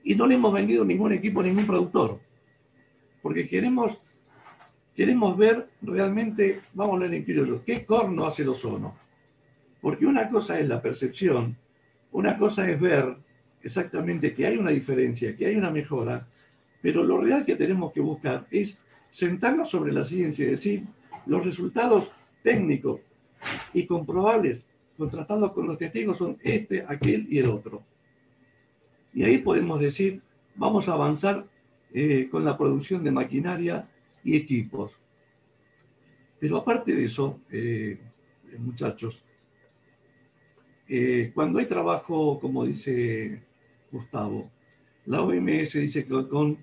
y no le hemos vendido ningún equipo a ningún productor, porque queremos ver realmente, vamos a hablar en criollo, qué corno hace el ozono. Porque una cosa es la percepción, una cosa es ver exactamente que hay una diferencia, que hay una mejora, pero lo real que tenemos que buscar es sentarnos sobre la ciencia y decir los resultados técnicos y comprobables, contrastados con los testigos, son este, aquel y el otro. Y ahí podemos decir, vamos a avanzar con la producción de maquinaria y equipos. Pero aparte de eso, muchachos, cuando hay trabajo, como dice Gustavo, la OMS dice que con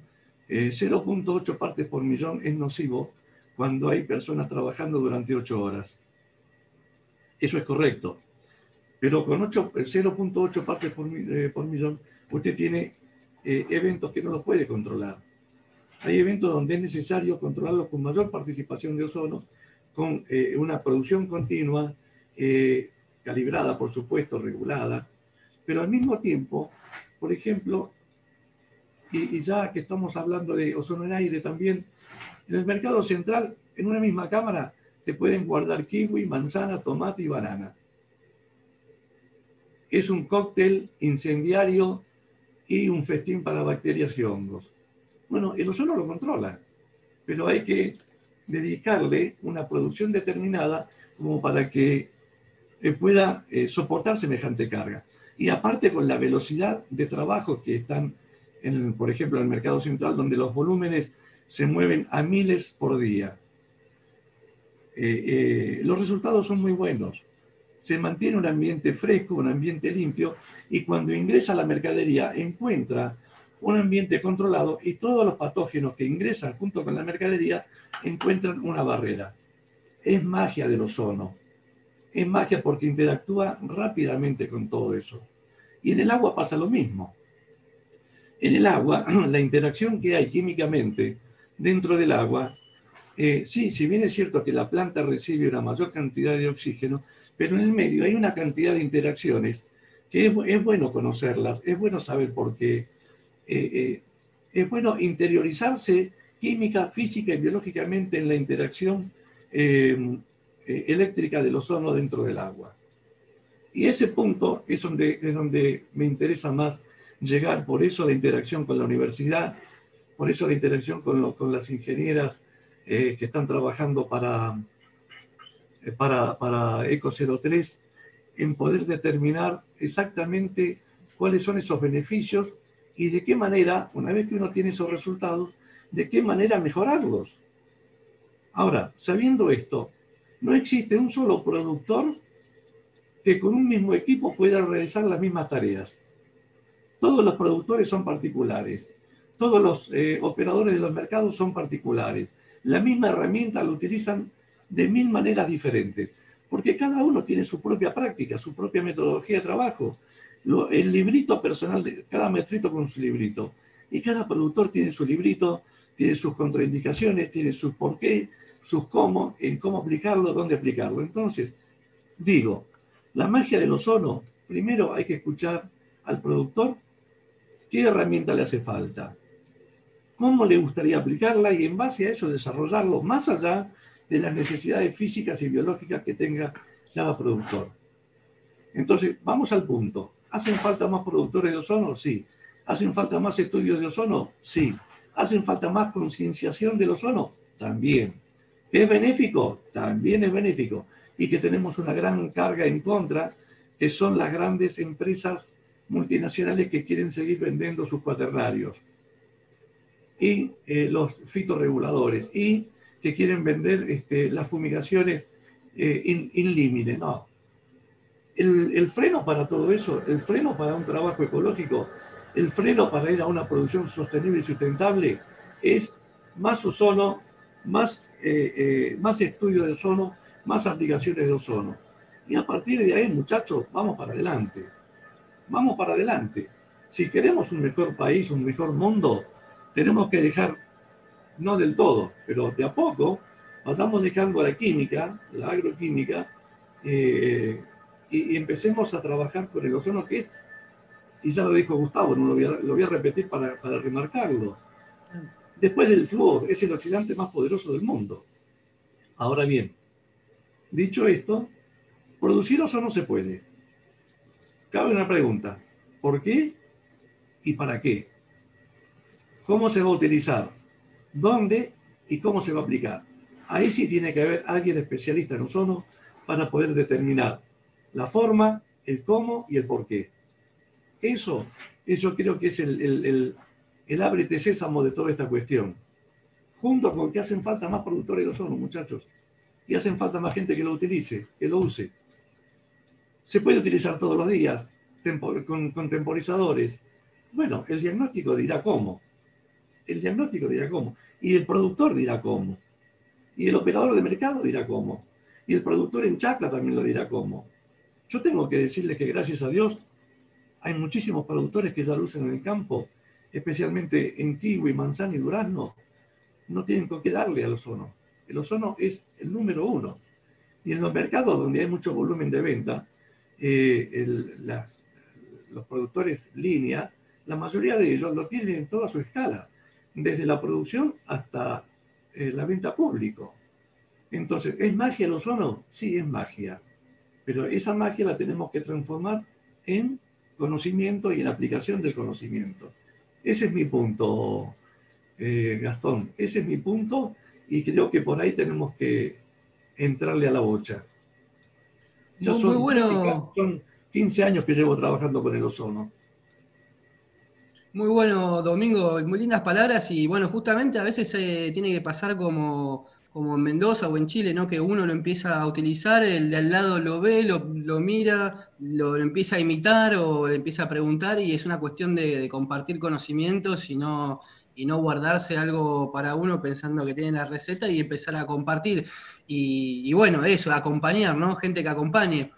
0.8 partes por millón es nocivo cuando hay personas trabajando durante 8 horas. Eso es correcto. Pero con 0.8 partes por millón, usted tiene eventos que no los puede controlar. Hay eventos donde es necesario controlarlos con mayor participación de ozono, con una producción continua, calibrada, por supuesto, regulada, pero al mismo tiempo, por ejemplo, y ya que estamos hablando de ozono en aire también, en el mercado central, en una misma cámara, te pueden guardar kiwi, manzana, tomate y banana. Es un cóctel incendiario y un festín para bacterias y hongos. Bueno, el ozono lo controla, pero hay que dedicarle una producción determinada como para que pueda soportar semejante carga. Y aparte con la velocidad de trabajo que están, por ejemplo, en el mercado central, donde los volúmenes se mueven a miles por día. Los resultados son muy buenos. Se mantiene un ambiente fresco, un ambiente limpio, y cuando ingresa la mercadería encuentra un ambiente controlado y todos los patógenos que ingresan junto con la mercadería encuentran una barrera. Es magia del ozono. Es magia porque interactúa rápidamente con todo eso. Y en el agua pasa lo mismo. En el agua, la interacción que hay químicamente dentro del agua, sí, si bien es cierto que la planta recibe una mayor cantidad de oxígeno, pero en el medio hay una cantidad de interacciones que es bueno conocerlas, es bueno saber por qué. Es bueno interiorizarse química, física y biológicamente en la interacción eléctrica del ozono dentro del agua. Y ese punto es donde me interesa más llegar, por eso la interacción con la universidad, por eso la interacción con las ingenieras que están trabajando para Eco03 en poder determinar exactamente cuáles son esos beneficios y de qué manera, una vez que uno tiene esos resultados, de qué manera mejorarlos. Ahora, sabiendo esto, no existe un solo productor que con un mismo equipo pueda realizar las mismas tareas. Todos los productores son particulares, todos los operadores de los mercados son particulares. La misma herramienta la utilizan de 1000 maneras diferentes, porque cada uno tiene su propia práctica, su propia metodología de trabajo. El librito personal, cada maestrito con su librito, y cada productor tiene su librito, tiene sus contraindicaciones, tiene sus por qué, sus cómo, en cómo aplicarlo, dónde aplicarlo. Entonces, digo, la magia del ozono, primero hay que escuchar al productor qué herramienta le hace falta, cómo le gustaría aplicarla y en base a eso desarrollarlo más allá de las necesidades físicas y biológicas que tenga cada productor. Entonces, vamos al punto. ¿Hacen falta más productores de ozono? Sí. ¿Hacen falta más estudios de ozono? Sí. ¿Hacen falta más concienciación del ozono? También. ¿Es benéfico? También es benéfico. Y que tenemos una gran carga en contra, que son las grandes empresas multinacionales que quieren seguir vendiendo sus cuaternarios. Y los fitorreguladores. Y que quieren vender las fumigaciones in limine. No. El freno para todo eso, el freno para un trabajo ecológico, el freno para ir a una producción sostenible y sustentable es más ozono, más estudio de ozono, más aplicaciones de ozono. Y a partir de ahí, muchachos, vamos para adelante. Vamos para adelante. Si queremos un mejor país, un mejor mundo, tenemos que dejar, no del todo, pero de a poco, vayamos dejando la química, la agroquímica, y empecemos a trabajar con el ozono, que es, y ya lo dijo Gustavo, no lo voy a repetir para remarcarlo, después del flúor, es el oxidante más poderoso del mundo. Ahora bien, dicho esto, producir ozono se puede. Cabe una pregunta, ¿por qué y para qué? ¿Cómo se va a utilizar? ¿Dónde y cómo se va a aplicar? Ahí sí tiene que haber alguien especialista en ozono para poder determinar la forma, el cómo y el por qué. Eso creo que es el ábrete sésamo de toda esta cuestión. Junto con que hacen falta más productores de ozono, muchachos. Y hacen falta más gente que lo utilice, que lo use. Se puede utilizar todos los días, con temporizadores. Bueno, el diagnóstico dirá cómo. El diagnóstico dirá cómo. Y el productor dirá cómo. Y el operador de mercado dirá cómo. Y el productor en chacla también lo dirá cómo. Yo tengo que decirles que gracias a Dios hay muchísimos productores que ya lo usan en el campo, especialmente en kiwi, manzana y durazno. No tienen con qué darle al ozono. El ozono es el número 1. Y en los mercados donde hay mucho volumen de venta, los productores línea, la mayoría de ellos lo tienen en toda su escala, desde la producción hasta la venta público. Entonces, ¿es magia el ozono? Sí, es magia. Pero esa magia la tenemos que transformar en conocimiento y en aplicación del conocimiento. Ese es mi punto, Gastón. Ese es mi punto y creo que por ahí tenemos que entrarle a la bocha. Ya son, muy bueno. Son 15 años que llevo trabajando con el ozono. Muy bueno, Domingo, muy lindas palabras y bueno, justamente a veces tiene que pasar como en Mendoza o en Chile, ¿no? Que uno lo empieza a utilizar, el de al lado lo ve, lo mira, lo empieza a imitar o le empieza a preguntar y es una cuestión de compartir conocimientos y no guardarse algo para uno pensando que tiene la receta y empezar a compartir. Y bueno, eso, acompañar, ¿no? Gente que acompañe.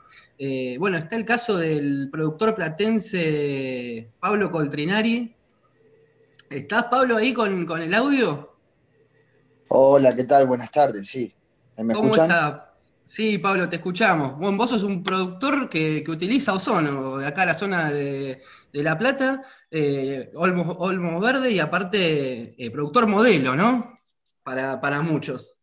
Bueno, está el caso del productor platense Pablo Coltrinari. ¿Estás, Pablo, ahí con el audio? Hola, ¿qué tal? Buenas tardes, sí. ¿Me escuchan? ¿Cómo está? Sí, Pablo, te escuchamos. Bueno, vos sos un productor que utiliza ozono, de acá a la zona de La Plata, Olmo Verde y aparte productor modelo, ¿no? Para muchos.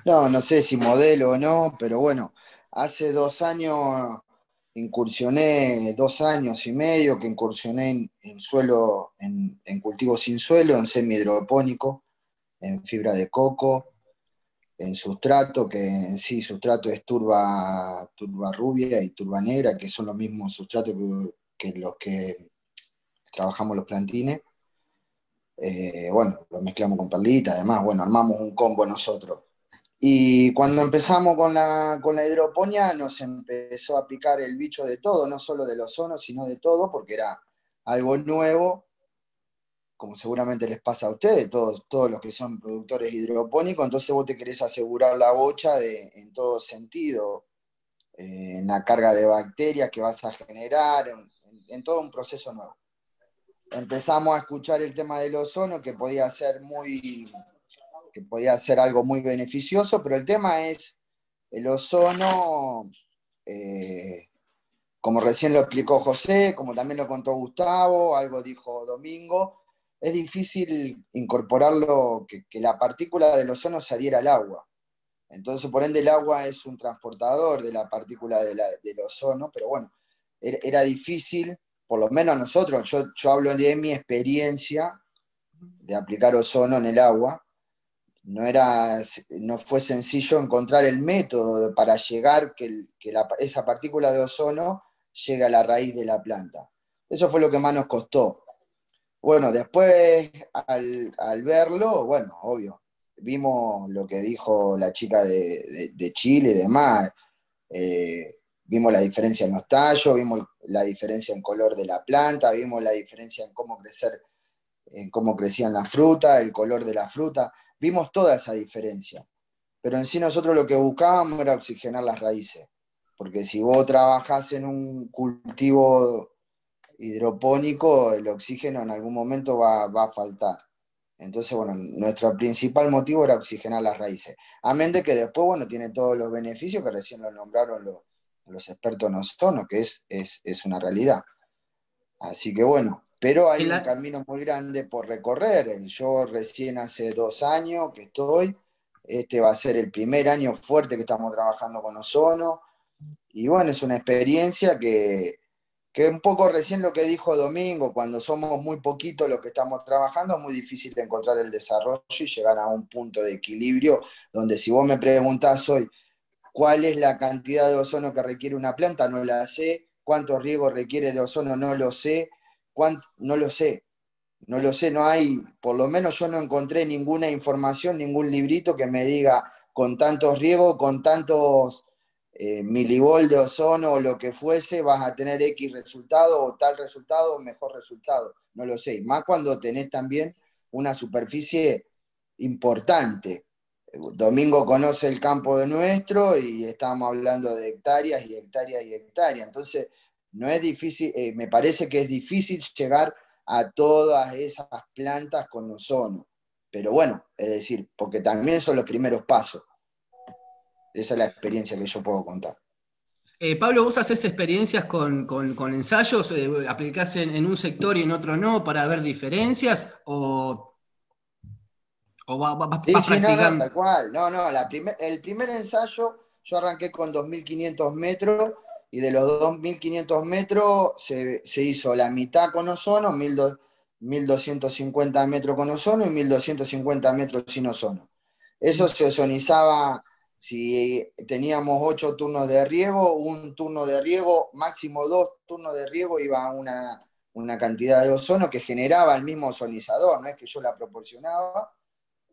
No sé si modelo o no, pero bueno, hace 2 años incursioné, 2 años y medio que incursioné en suelo, en cultivo sin suelo, en semi-hidropónico, en fibra de coco, en sustrato, que en sí sustrato es turba rubia y turba negra, que son los mismos sustratos que los que trabajamos los plantines. Bueno, lo mezclamos con perlita, además, bueno, armamos un combo nosotros. Y cuando empezamos con la hidroponía, nos empezó a picar el bicho de todo, no solo del ozono, sino de todo, porque era algo nuevo, como seguramente les pasa a ustedes, todos los que son productores hidropónicos. Entonces vos te querés asegurar la bocha en todo sentido, en la carga de bacterias que vas a generar, en todo un proceso nuevo. Empezamos a escuchar el tema del ozono, que podía ser algo muy beneficioso, pero el tema es el ozono, como recién lo explicó José, como también lo contó Gustavo, algo dijo Domingo, es difícil incorporarlo, que la partícula del ozono se adhiera al agua. Entonces, por ende, el agua es un transportador de la partícula del ozono, pero bueno, era difícil, por lo menos nosotros, yo hablo de mi experiencia de aplicar ozono en el agua. No fue sencillo encontrar el método para llegar esa partícula de ozono llegue a la raíz de la planta. Eso fue lo que más nos costó. Bueno, después al verlo, bueno, obvio, vimos lo que dijo la chica de Chile y demás, vimos la diferencia en los tallos, vimos la diferencia en color de la planta, vimos la diferencia en cómo crecían las frutas, el color de la fruta, vimos toda esa diferencia. Pero en sí nosotros lo que buscábamos era oxigenar las raíces, porque si vos trabajás en un cultivo hidropónico, el oxígeno en algún momento va a faltar. Entonces, bueno, nuestro principal motivo era oxigenar las raíces. Amén de que después, bueno, tiene todos los beneficios que recién lo nombraron los expertos en ozono, que es una realidad. Así que bueno, pero hay un camino muy grande por recorrer. Yo recién hace 2 años que estoy, este va a ser el primer año fuerte que estamos trabajando con ozono, y bueno, es una experiencia que un poco recién lo que dijo Domingo, cuando somos muy poquitos los que estamos trabajando, es muy difícil de encontrar el desarrollo y llegar a un punto de equilibrio, donde si vos me preguntás hoy cuál es la cantidad de ozono que requiere una planta, no la sé, cuánto riego requiere de ozono, no lo sé, no lo sé, no hay, por lo menos yo no encontré ninguna información, ningún librito que me diga con tantos riegos, con tantos milivol de ozono o lo que fuese, vas a tener X resultado o tal resultado o mejor resultado, no lo sé, más cuando tenés también una superficie importante. Domingo conoce el campo de nuestro y estamos hablando de hectáreas y hectáreas y hectáreas, entonces no es difícil, me parece que es difícil llegar a todas esas plantas con ozono, pero bueno, es decir, porque también son los primeros pasos. Esa es la experiencia que yo puedo contar. Pablo, ¿vos haces experiencias con ensayos? ¿Aplicás en un sector y en otro no para ver diferencias? ¿O vas Sí, practicando? no, tal cual. El primer ensayo yo arranqué con 2.500 metros y de los 2.500 metros se hizo la mitad con ozono, 1.250 metros con ozono y 1.250 metros sin ozono. Eso se ozonizaba. Si teníamos 8 turnos de riego, un turno de riego, máximo 2 turnos de riego, iba a una cantidad de ozono que generaba el mismo ozonizador, no es que yo la proporcionaba,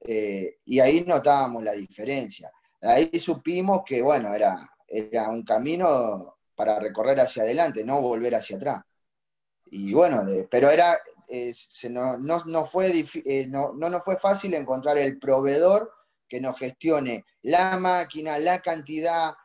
y ahí notábamos la diferencia. Ahí supimos que, bueno, era un camino para recorrer hacia adelante, no volver hacia atrás. Y bueno, pero no nos fue fácil encontrar el proveedor que nos gestione la máquina, la cantidad,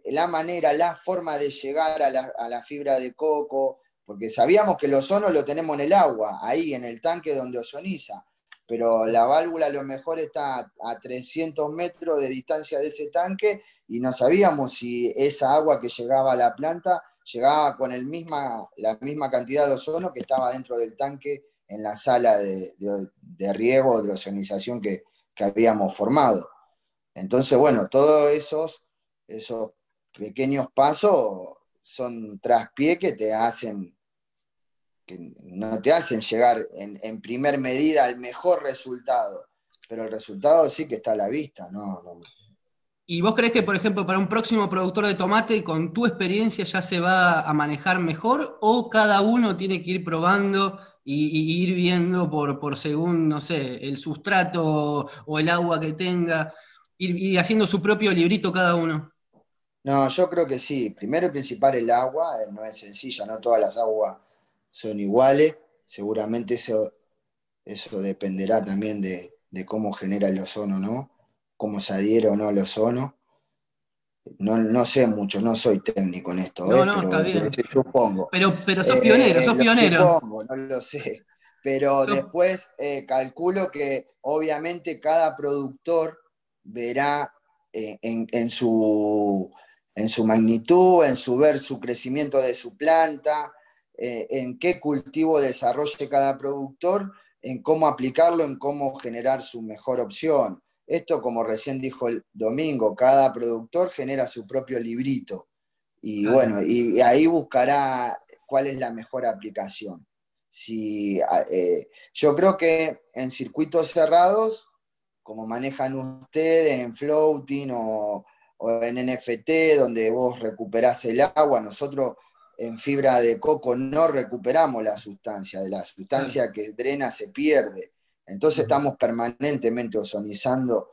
la manera, la forma de llegar a la fibra de coco, porque sabíamos que el ozono lo tenemos en el agua, ahí en el tanque donde ozoniza, pero la válvula a lo mejor está a 300 metros de distancia de ese tanque y no sabíamos si esa agua que llegaba a la planta llegaba con la misma cantidad de ozono que estaba dentro del tanque en la sala de riego, de ozonización que habíamos formado. Entonces, bueno, todos esos pequeños pasos son traspié que no te hacen llegar en primer medida al mejor resultado, pero el resultado sí que está a la vista, ¿no? ¿Y vos crees que, por ejemplo, para un próximo productor de tomate, con tu experiencia ya se va a manejar mejor, o cada uno tiene que ir probando y ir viendo por según, no sé, el sustrato o el agua que tenga, ir haciendo su propio librito cada uno? No, yo creo que sí. Primero y principal el agua, no es sencilla, no todas las aguas son iguales. Seguramente eso dependerá también de cómo genera el ozono, ¿no? Cómo se adhiere o no el ozono. No sé mucho, no soy técnico en esto, No, está pero bien. supongo. Pero sos pionero, sos Lo pionero. supongo, no lo sé. Pero después calculo que obviamente cada productor verá en su magnitud, ver su crecimiento de su planta, en qué cultivo desarrolle cada productor, en cómo aplicarlo, en cómo generar su mejor opción. Esto, como recién dijo el Domingo, cada productor genera su propio librito. Y Claro. bueno, y ahí buscará cuál es la mejor aplicación. Yo creo que en circuitos cerrados, como manejan ustedes en floating o en NFT, donde vos recuperás el agua, nosotros en fibra de coco no recuperamos la sustancia, de la sustancia que drena se pierde. Entonces estamos permanentemente ozonizando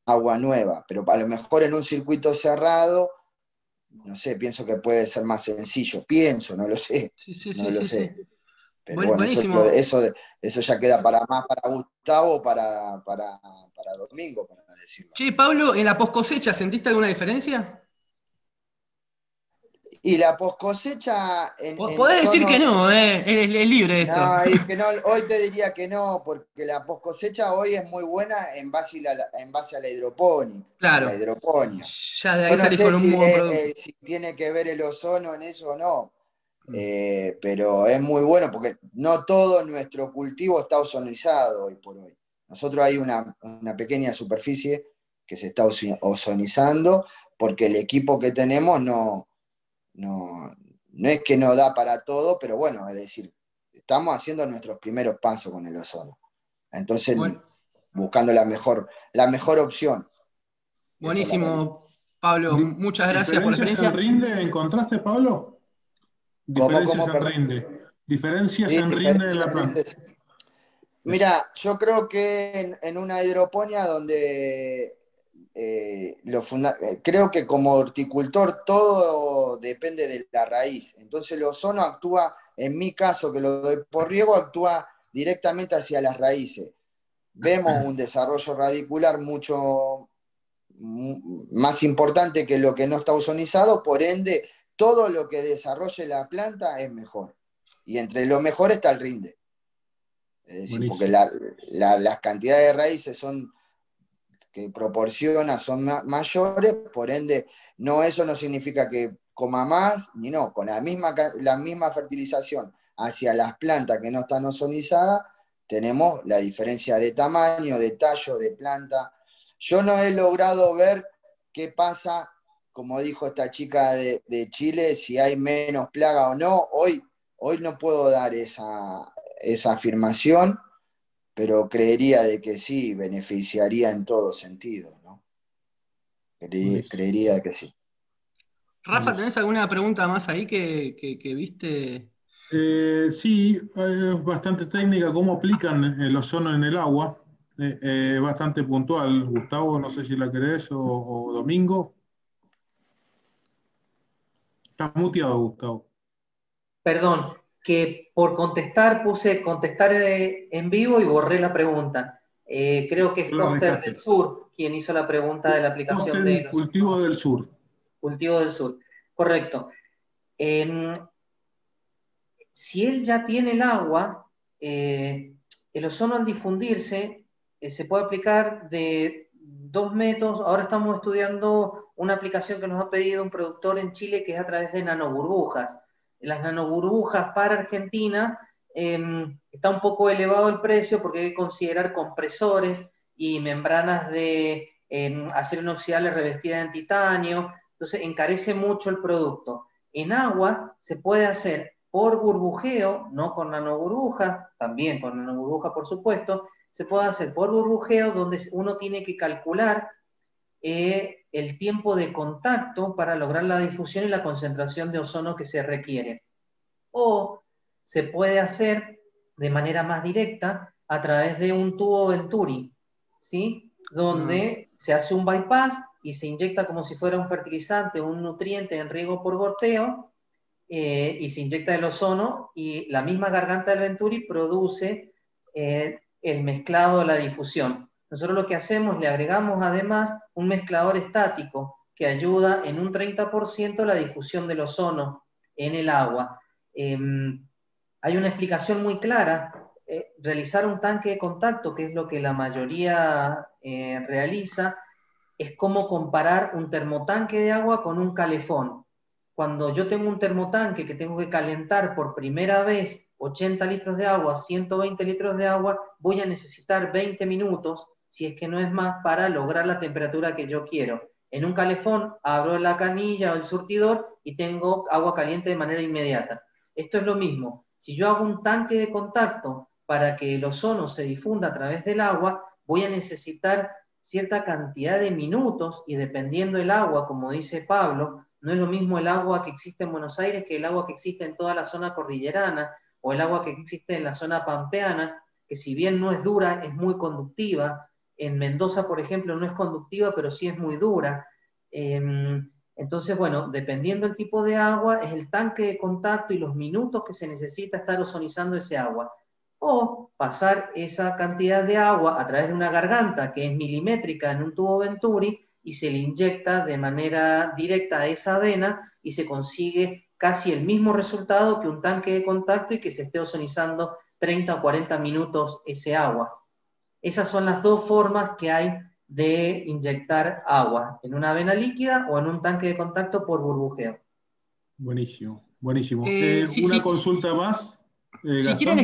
agua nueva, pero a lo mejor en un circuito cerrado, no sé, pienso que puede ser más sencillo, no lo sé, no lo sé. Pero bueno, Buenísimo. eso ya queda para Gustavo, para Domingo, para decirlo. Che, Pablo, ¿en la post-cosecha sentiste alguna diferencia? Y la post-cosecha podés decir que no, es libre esto. No, es que no, hoy te diría que no, porque la post-cosecha hoy es muy buena en base a la hidroponía. Claro. A la hidroponía. Ya de ahí Yo no salís sé con un buen producto. si tiene que ver el ozono en eso o no, pero es muy bueno porque no todo nuestro cultivo está ozonizado hoy por hoy. Nosotros hay una pequeña superficie que se está ozonizando porque el equipo que tenemos no es que no da para todo, pero bueno, es decir, estamos haciendo nuestros primeros pasos con el ozono. Entonces, buscando la mejor opción. Buenísimo, Pablo. Muchas gracias por la experiencia. ¿Diferencias en rinde encontraste, Pablo? Diferencias en rinde. Diferencias en rinde de la planta. Mira, yo creo que en una hidroponía donde creo que como horticultor todo depende de la raíz. Entonces el ozono actúa, en mi caso que lo doy por riego, actúa directamente hacia las raíces. Vemos un desarrollo radicular mucho más importante que lo que no está ozonizado, por ende todo lo que desarrolle la planta es mejor. Y entre lo mejor está el rinde. Es decir, porque las cantidades de raíces que proporciona son mayores, por ende, eso no significa que coma más, ni no, con la misma fertilización hacia las plantas que no están ozonizadas, tenemos la diferencia de tamaño, de tallo, de planta. Yo no he logrado ver qué pasa, como dijo esta chica de Chile, si hay menos plaga o no. Hoy no puedo dar esa afirmación, pero creería de que sí, beneficiaría en todo sentido, ¿no? Creería que sí. Rafa, ¿tenés alguna pregunta más ahí que viste? Sí, es bastante técnica cómo aplican el ozono en el agua, bastante puntual. Gustavo, no sé si la querés, o Domingo. Estás muteado, Gustavo. Perdón, que por puse contestar en vivo y borré la pregunta. Creo que es Coster del Sur quien hizo la pregunta de la aplicación de los cultivo del sur. Cultivo del sur, correcto. Si él ya tiene el agua, el ozono al difundirse se puede aplicar de 2 métodos. Ahora estamos estudiando una aplicación que nos ha pedido un productor en Chile que es a través de nanoburbujas. Las nanoburbujas para Argentina está un poco elevado el precio porque hay que considerar compresores y membranas de acero inoxidable revestidas en titanio, entonces encarece mucho el producto. En agua se puede hacer por burbujeo, no con nanoburbujas, también con nanoburbujas por supuesto, se puede hacer por burbujeo, donde uno tiene que calcular el tiempo de contacto para lograr la difusión y la concentración de ozono que se requiere. O se puede hacer de manera más directa a través de un tubo Venturi, ¿sí? Donde se hace un bypass y se inyecta como si fuera un fertilizante o un nutriente en riego por goteo, y se inyecta el ozono, y la misma garganta del Venturi produce el mezclado, la difusión. Nosotros lo que hacemos, le agregamos además un mezclador estático que ayuda en un 30% la difusión del ozono en el agua. Hay una explicación muy clara. Realizar un tanque de contacto, que es lo que la mayoría realiza, es como comparar un termotanque de agua con un calefón. Cuando yo tengo un termotanque que tengo que calentar por primera vez 80 litros de agua, 120 litros de agua, voy a necesitar 20 minutos, si es que no es más, para lograr la temperatura que yo quiero. En un calefón abro la canilla o el surtidor y tengo agua caliente de manera inmediata. Esto es lo mismo. Si yo hago un tanque de contacto para que el ozono se difunda a través del agua, voy a necesitar cierta cantidad de minutos, y dependiendo del agua, como dice Pablo, no es lo mismo el agua que existe en Buenos Aires que el agua que existe en toda la zona cordillerana, o el agua que existe en la zona pampeana, que si bien no es dura, es muy conductiva. En Mendoza, por ejemplo, no es conductiva, pero sí es muy dura. Entonces, bueno, dependiendo del tipo de agua, es el tanque de contacto y los minutos que se necesita estar ozonizando ese agua. O pasar esa cantidad de agua a través de una garganta que es milimétrica en un tubo Venturi, y se le inyecta de manera directa a esa vena, y se consigue casi el mismo resultado que un tanque de contacto y que se esté ozonizando 30 o 40 minutos ese agua. Esas son las dos formas que hay de inyectar agua, en una vena líquida o en un tanque de contacto por burbujeo. Buenísimo, buenísimo. Sí, una sí, consulta más. Si quieren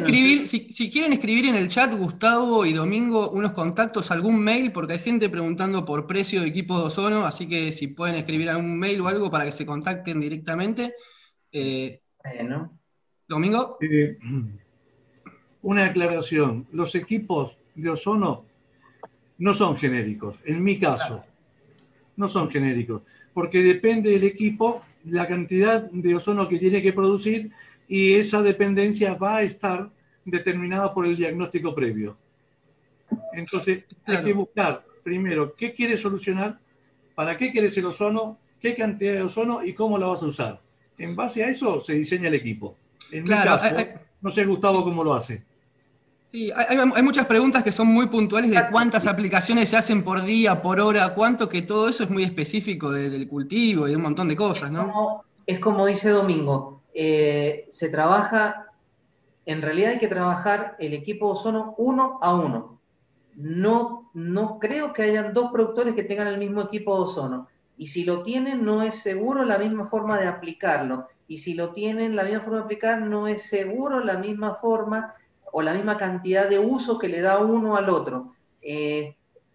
escribir en el chat, Gustavo y Domingo, unos contactos, algún mail, porque hay gente preguntando por precio de equipos de ozono, así que si pueden escribir algún mail o algo para que se contacten directamente. Bueno. Domingo. Una aclaración. Los equipos de ozono no son genéricos. En mi caso, no son genéricos, porque depende del equipo la cantidad de ozono que tiene que producir, y esa dependencia va a estar determinada por el diagnóstico previo. Entonces, hay que buscar primero qué quieres solucionar, para qué quieres el ozono, qué cantidad de ozono y cómo la vas a usar. En base a eso se diseña el equipo. En mi caso, no sé, Gustavo, cómo lo hace. Sí, hay muchas preguntas que son muy puntuales de cuántas aplicaciones se hacen por día, por hora, cuánto, que todo eso es muy específico del cultivo y de un montón de cosas, ¿no? Es como dice Domingo, se trabaja, en realidad hay que trabajar el equipo de ozono 1 a 1. No creo que hayan dos productores que tengan el mismo equipo de ozono. Y si lo tienen, no es seguro la misma forma de aplicarlo. Y si lo tienen, la misma forma de aplicar, no es seguro la misma forma o la misma cantidad de uso que le da uno al otro.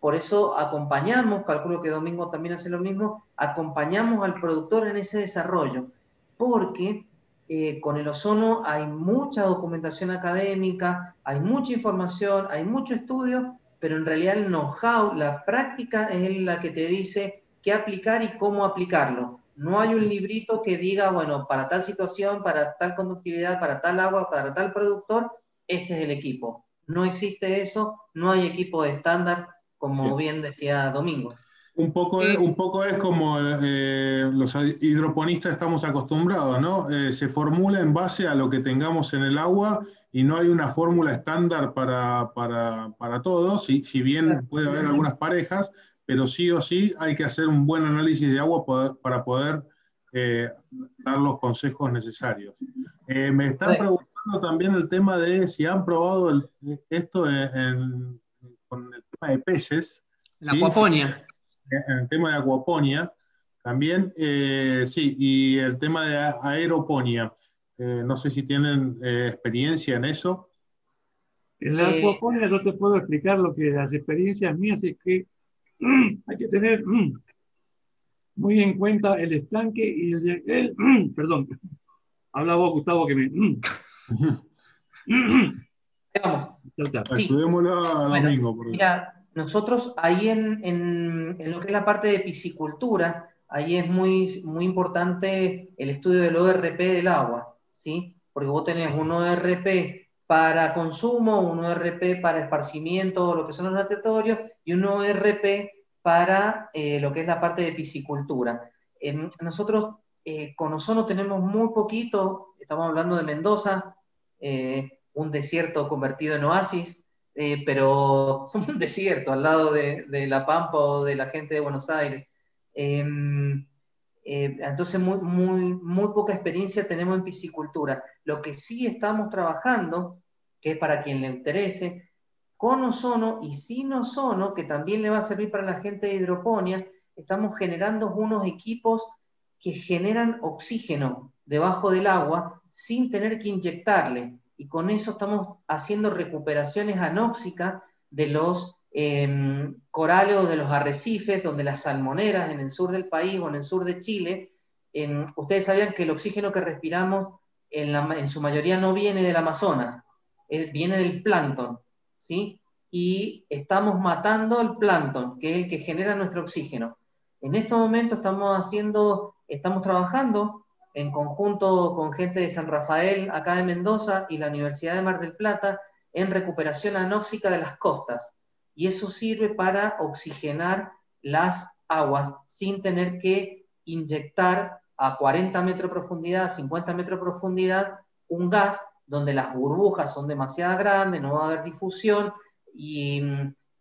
Por eso acompañamos, calculo que Domingo también hace lo mismo, acompañamos al productor en ese desarrollo, porque con el ozono hay mucha documentación académica, hay mucha información, hay mucho estudio, pero en realidad el know-how, la práctica es la que te dice qué aplicar y cómo aplicarlo. No hay un librito que diga, bueno, para tal situación, para tal conductividad, para tal agua, para tal productor, este es el equipo. No existe eso, no hay equipo de estándar, como bien decía Domingo. Un poco es como los hidroponistas estamos acostumbrados, ¿no? Se formula en base a lo que tengamos en el agua, y no hay una fórmula estándar para todos, si bien puede haber algunas parejas, pero sí o sí hay que hacer un buen análisis de agua para poder dar los consejos necesarios. Me están preguntando también el tema de si han probado esto con el tema de peces. La acuaponia. En el tema de acuaponia también, sí, y el tema de aeroponía. No sé si tienen experiencia en eso. En la acuaponia yo te puedo explicar lo que las experiencias mías es que hay que tener muy en cuenta el estanque y perdón, habla vos, Gustavo, que me... Vamos. Sí. Ayudémosla a Bueno, Domingo. mira, nosotros ahí en lo que es la parte de piscicultura, ahí es muy, muy importante el estudio del ORP del agua, ¿sí? Porque vos tenés un ORP para consumo, un ORP para esparcimiento, lo que son los natatorios, y un ORP para lo que es la parte de piscicultura. Nosotros con ozono tenemos muy poquito, estamos hablando de Mendoza, un desierto convertido en oasis, pero somos un desierto al lado de La Pampa o de la gente de Buenos Aires. Entonces muy poca experiencia tenemos en piscicultura. Lo que sí estamos trabajando, que es para quien le interese, con ozono y sin ozono, que también le va a servir para la gente de hidroponía, estamos generando unos equipos que generan oxígeno debajo del agua sin tener que inyectarle. Y con eso estamos haciendo recuperaciones anóxicas de los corales o de los arrecifes, donde las salmoneras en el sur del país o en el sur de Chile, ustedes sabían que el oxígeno que respiramos en su mayoría no viene del Amazonas, viene del plancton, ¿sí? Y estamos matando el plancton, que es el que genera nuestro oxígeno. En estos momentos estamos trabajando en conjunto con gente de San Rafael, acá de Mendoza, y la Universidad de Mar del Plata, en recuperación anóxica de las costas. Y eso sirve para oxigenar las aguas sin tener que inyectar a 40 metros de profundidad, 50 metros de profundidad, un gas donde las burbujas son demasiado grandes, no va a haber difusión, y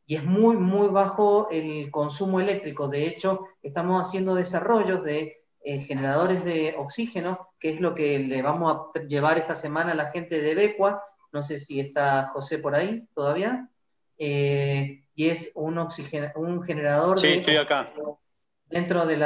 es muy bajo el consumo eléctrico. De hecho, estamos haciendo desarrollos de generadores de oxígeno, que es lo que le vamos a llevar esta semana a la gente de Becua. No sé si está José por ahí todavía. Y es un generador sí, estoy acá. Dentro de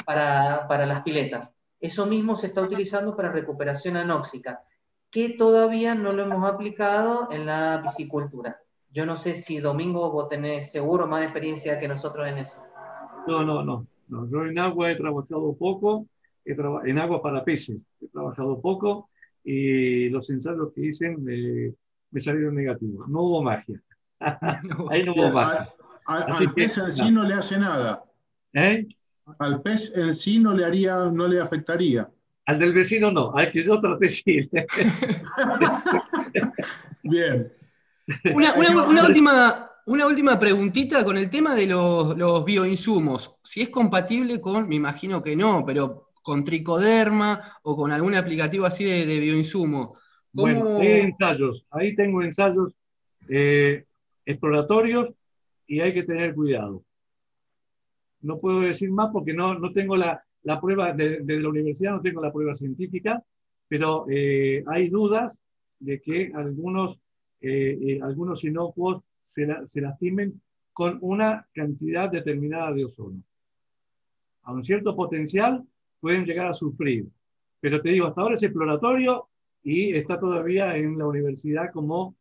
para las piletas. Eso mismo se está utilizando para recuperación anóxica, que todavía no lo hemos aplicado en la piscicultura. Yo no sé si, Domingo, vos tenés seguro más experiencia que nosotros en eso. No. Yo en agua he trabajado poco, en agua para peces he trabajado poco, y los ensayos que hice me salieron negativos. No hubo magia. Ahí no hubo magia. Al pez en sí no le hace nada. ¿Eh? Al pez en sí no le afectaría. Al del vecino no, al que yo traté sí. Bien. Una última preguntita con el tema de los bioinsumos. Si es compatible con, me imagino que no, pero con tricoderma o con algún aplicativo así de bioinsumo. Bueno, hay ensayos, ahí tengo ensayos exploratorios, y hay que tener cuidado. No puedo decir más porque no tengo la prueba de la universidad, no tengo la prueba científica, pero hay dudas de que algunos inocuos se lastimen con una cantidad determinada de ozono. A un cierto potencial pueden llegar a sufrir, pero te digo, hasta ahora es exploratorio y está todavía en la universidad, como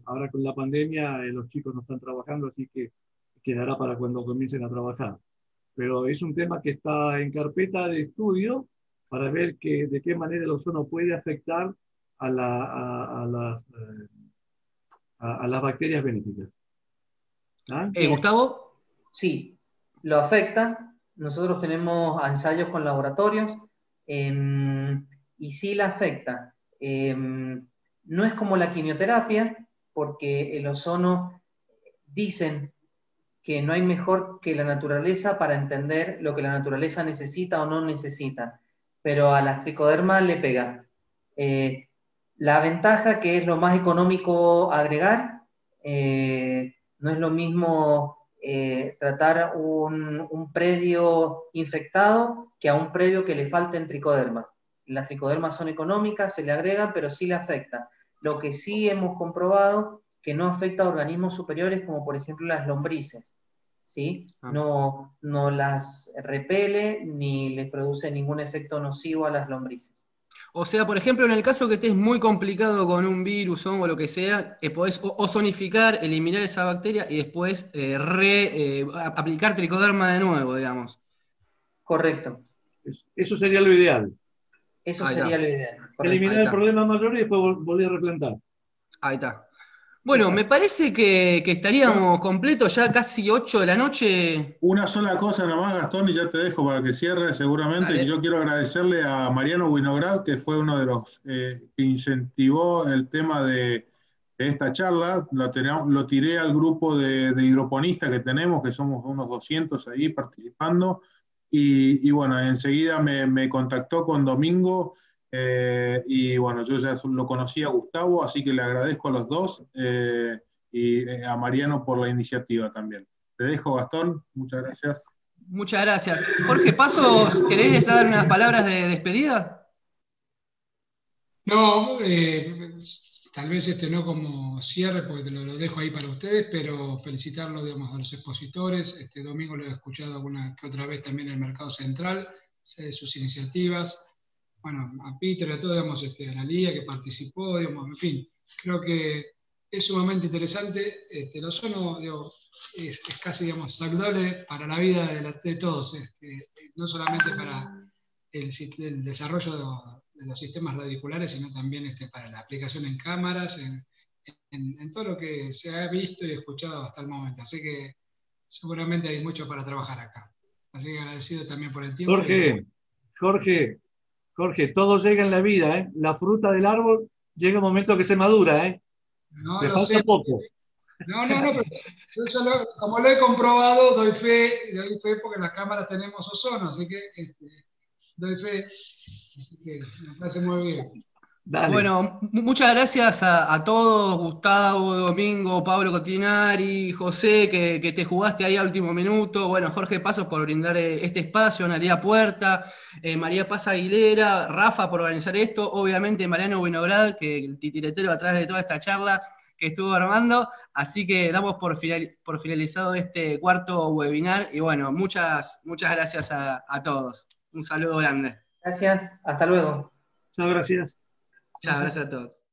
ahora con la pandemia los chicos no están trabajando, así que quedará para cuando comiencen a trabajar. Pero es un tema que está en carpeta de estudio para ver de qué manera el ozono puede afectar a las bacterias benéficas. ¿Ah? ¿Gustavo? Sí, lo afecta. Nosotros tenemos ensayos con laboratorios y sí la afecta. No es como la quimioterapia, porque el ozono, dicen que no hay mejor que la naturaleza para entender lo que la naturaleza necesita o no necesita, pero a las tricodermas le pega. La ventaja, que es lo más económico agregar, no es lo mismo tratar un predio infectado que a un predio que le falten tricodermas. Las tricodermas son económicas, se le agregan, pero sí le afecta. Lo que sí hemos comprobado, que no afecta a organismos superiores, como por ejemplo las lombrices, ¿sí? No las repele ni les produce ningún efecto nocivo a las lombrices. O sea, por ejemplo, en el caso que estés muy complicado con un virus, hongo, lo que sea, podés ozonificar, eliminar esa bacteria y después aplicar tricoderma de nuevo, digamos. Correcto. Eso sería lo ideal. Eso sería lo ideal. Correcto. Eliminar el problema mayor y después volver a replantar. Ahí está. Bueno, me parece que estaríamos completos ya casi 8 de la noche. Una sola cosa nomás, Gastón, y ya te dejo para que cierre seguramente. Dale. Que yo quiero agradecerle a Mariano Winograd, que fue uno de los que incentivó el tema de esta charla. Lo tiré al grupo de hidroponistas que tenemos, que somos unos 200 ahí participando. Y bueno, enseguida me contactó con Domingo. Y bueno, yo ya lo conocía a Gustavo, así que le agradezco a los dos y a Mariano por la iniciativa también. Te dejo, Gastón, muchas gracias. Muchas gracias. Jorge Pasos, ¿querés dar unas palabras de despedida? No, tal vez no como cierre, porque lo dejo ahí para ustedes, pero felicitarlo, digamos, a los expositores. Este domingo lo he escuchado alguna que otra vez también en el Mercado Central, sé de sus iniciativas. Bueno, a Peter, a todos, digamos, a la Lía que participó, digamos, en fin, creo que es sumamente interesante. El ozono, digo, es casi, digamos, saludable para la vida de todos, no solamente para el desarrollo de los sistemas radiculares, sino también para la aplicación en cámaras, en todo lo que se ha visto y escuchado hasta el momento. Así que seguramente hay mucho para trabajar acá. Así que agradecido también por el tiempo. Jorge, todo llega en la vida, ¿eh? La fruta del árbol llega un momento que se madura, ¿eh? No Me lo falta sé. poco. No, pero yo como lo he comprobado, doy fe porque en las cámaras tenemos ozono, así que doy fe. Así que me parece muy bien. Dale. Bueno, muchas gracias a todos, Gustavo, Domingo, Pablo Cotinari, José, que te jugaste ahí a último minuto. Bueno, Jorge Pasos por brindar este espacio, Analia Puerta, María Paz Aguilera, Rafa por organizar esto, obviamente Mariano Winograd, que el titiretero atrás de toda esta charla que estuvo armando. Así que damos por finalizado este cuarto webinar y bueno, muchas gracias a todos. Un saludo grande. Gracias, hasta luego. Muchas gracias. Chao, gracias a todos.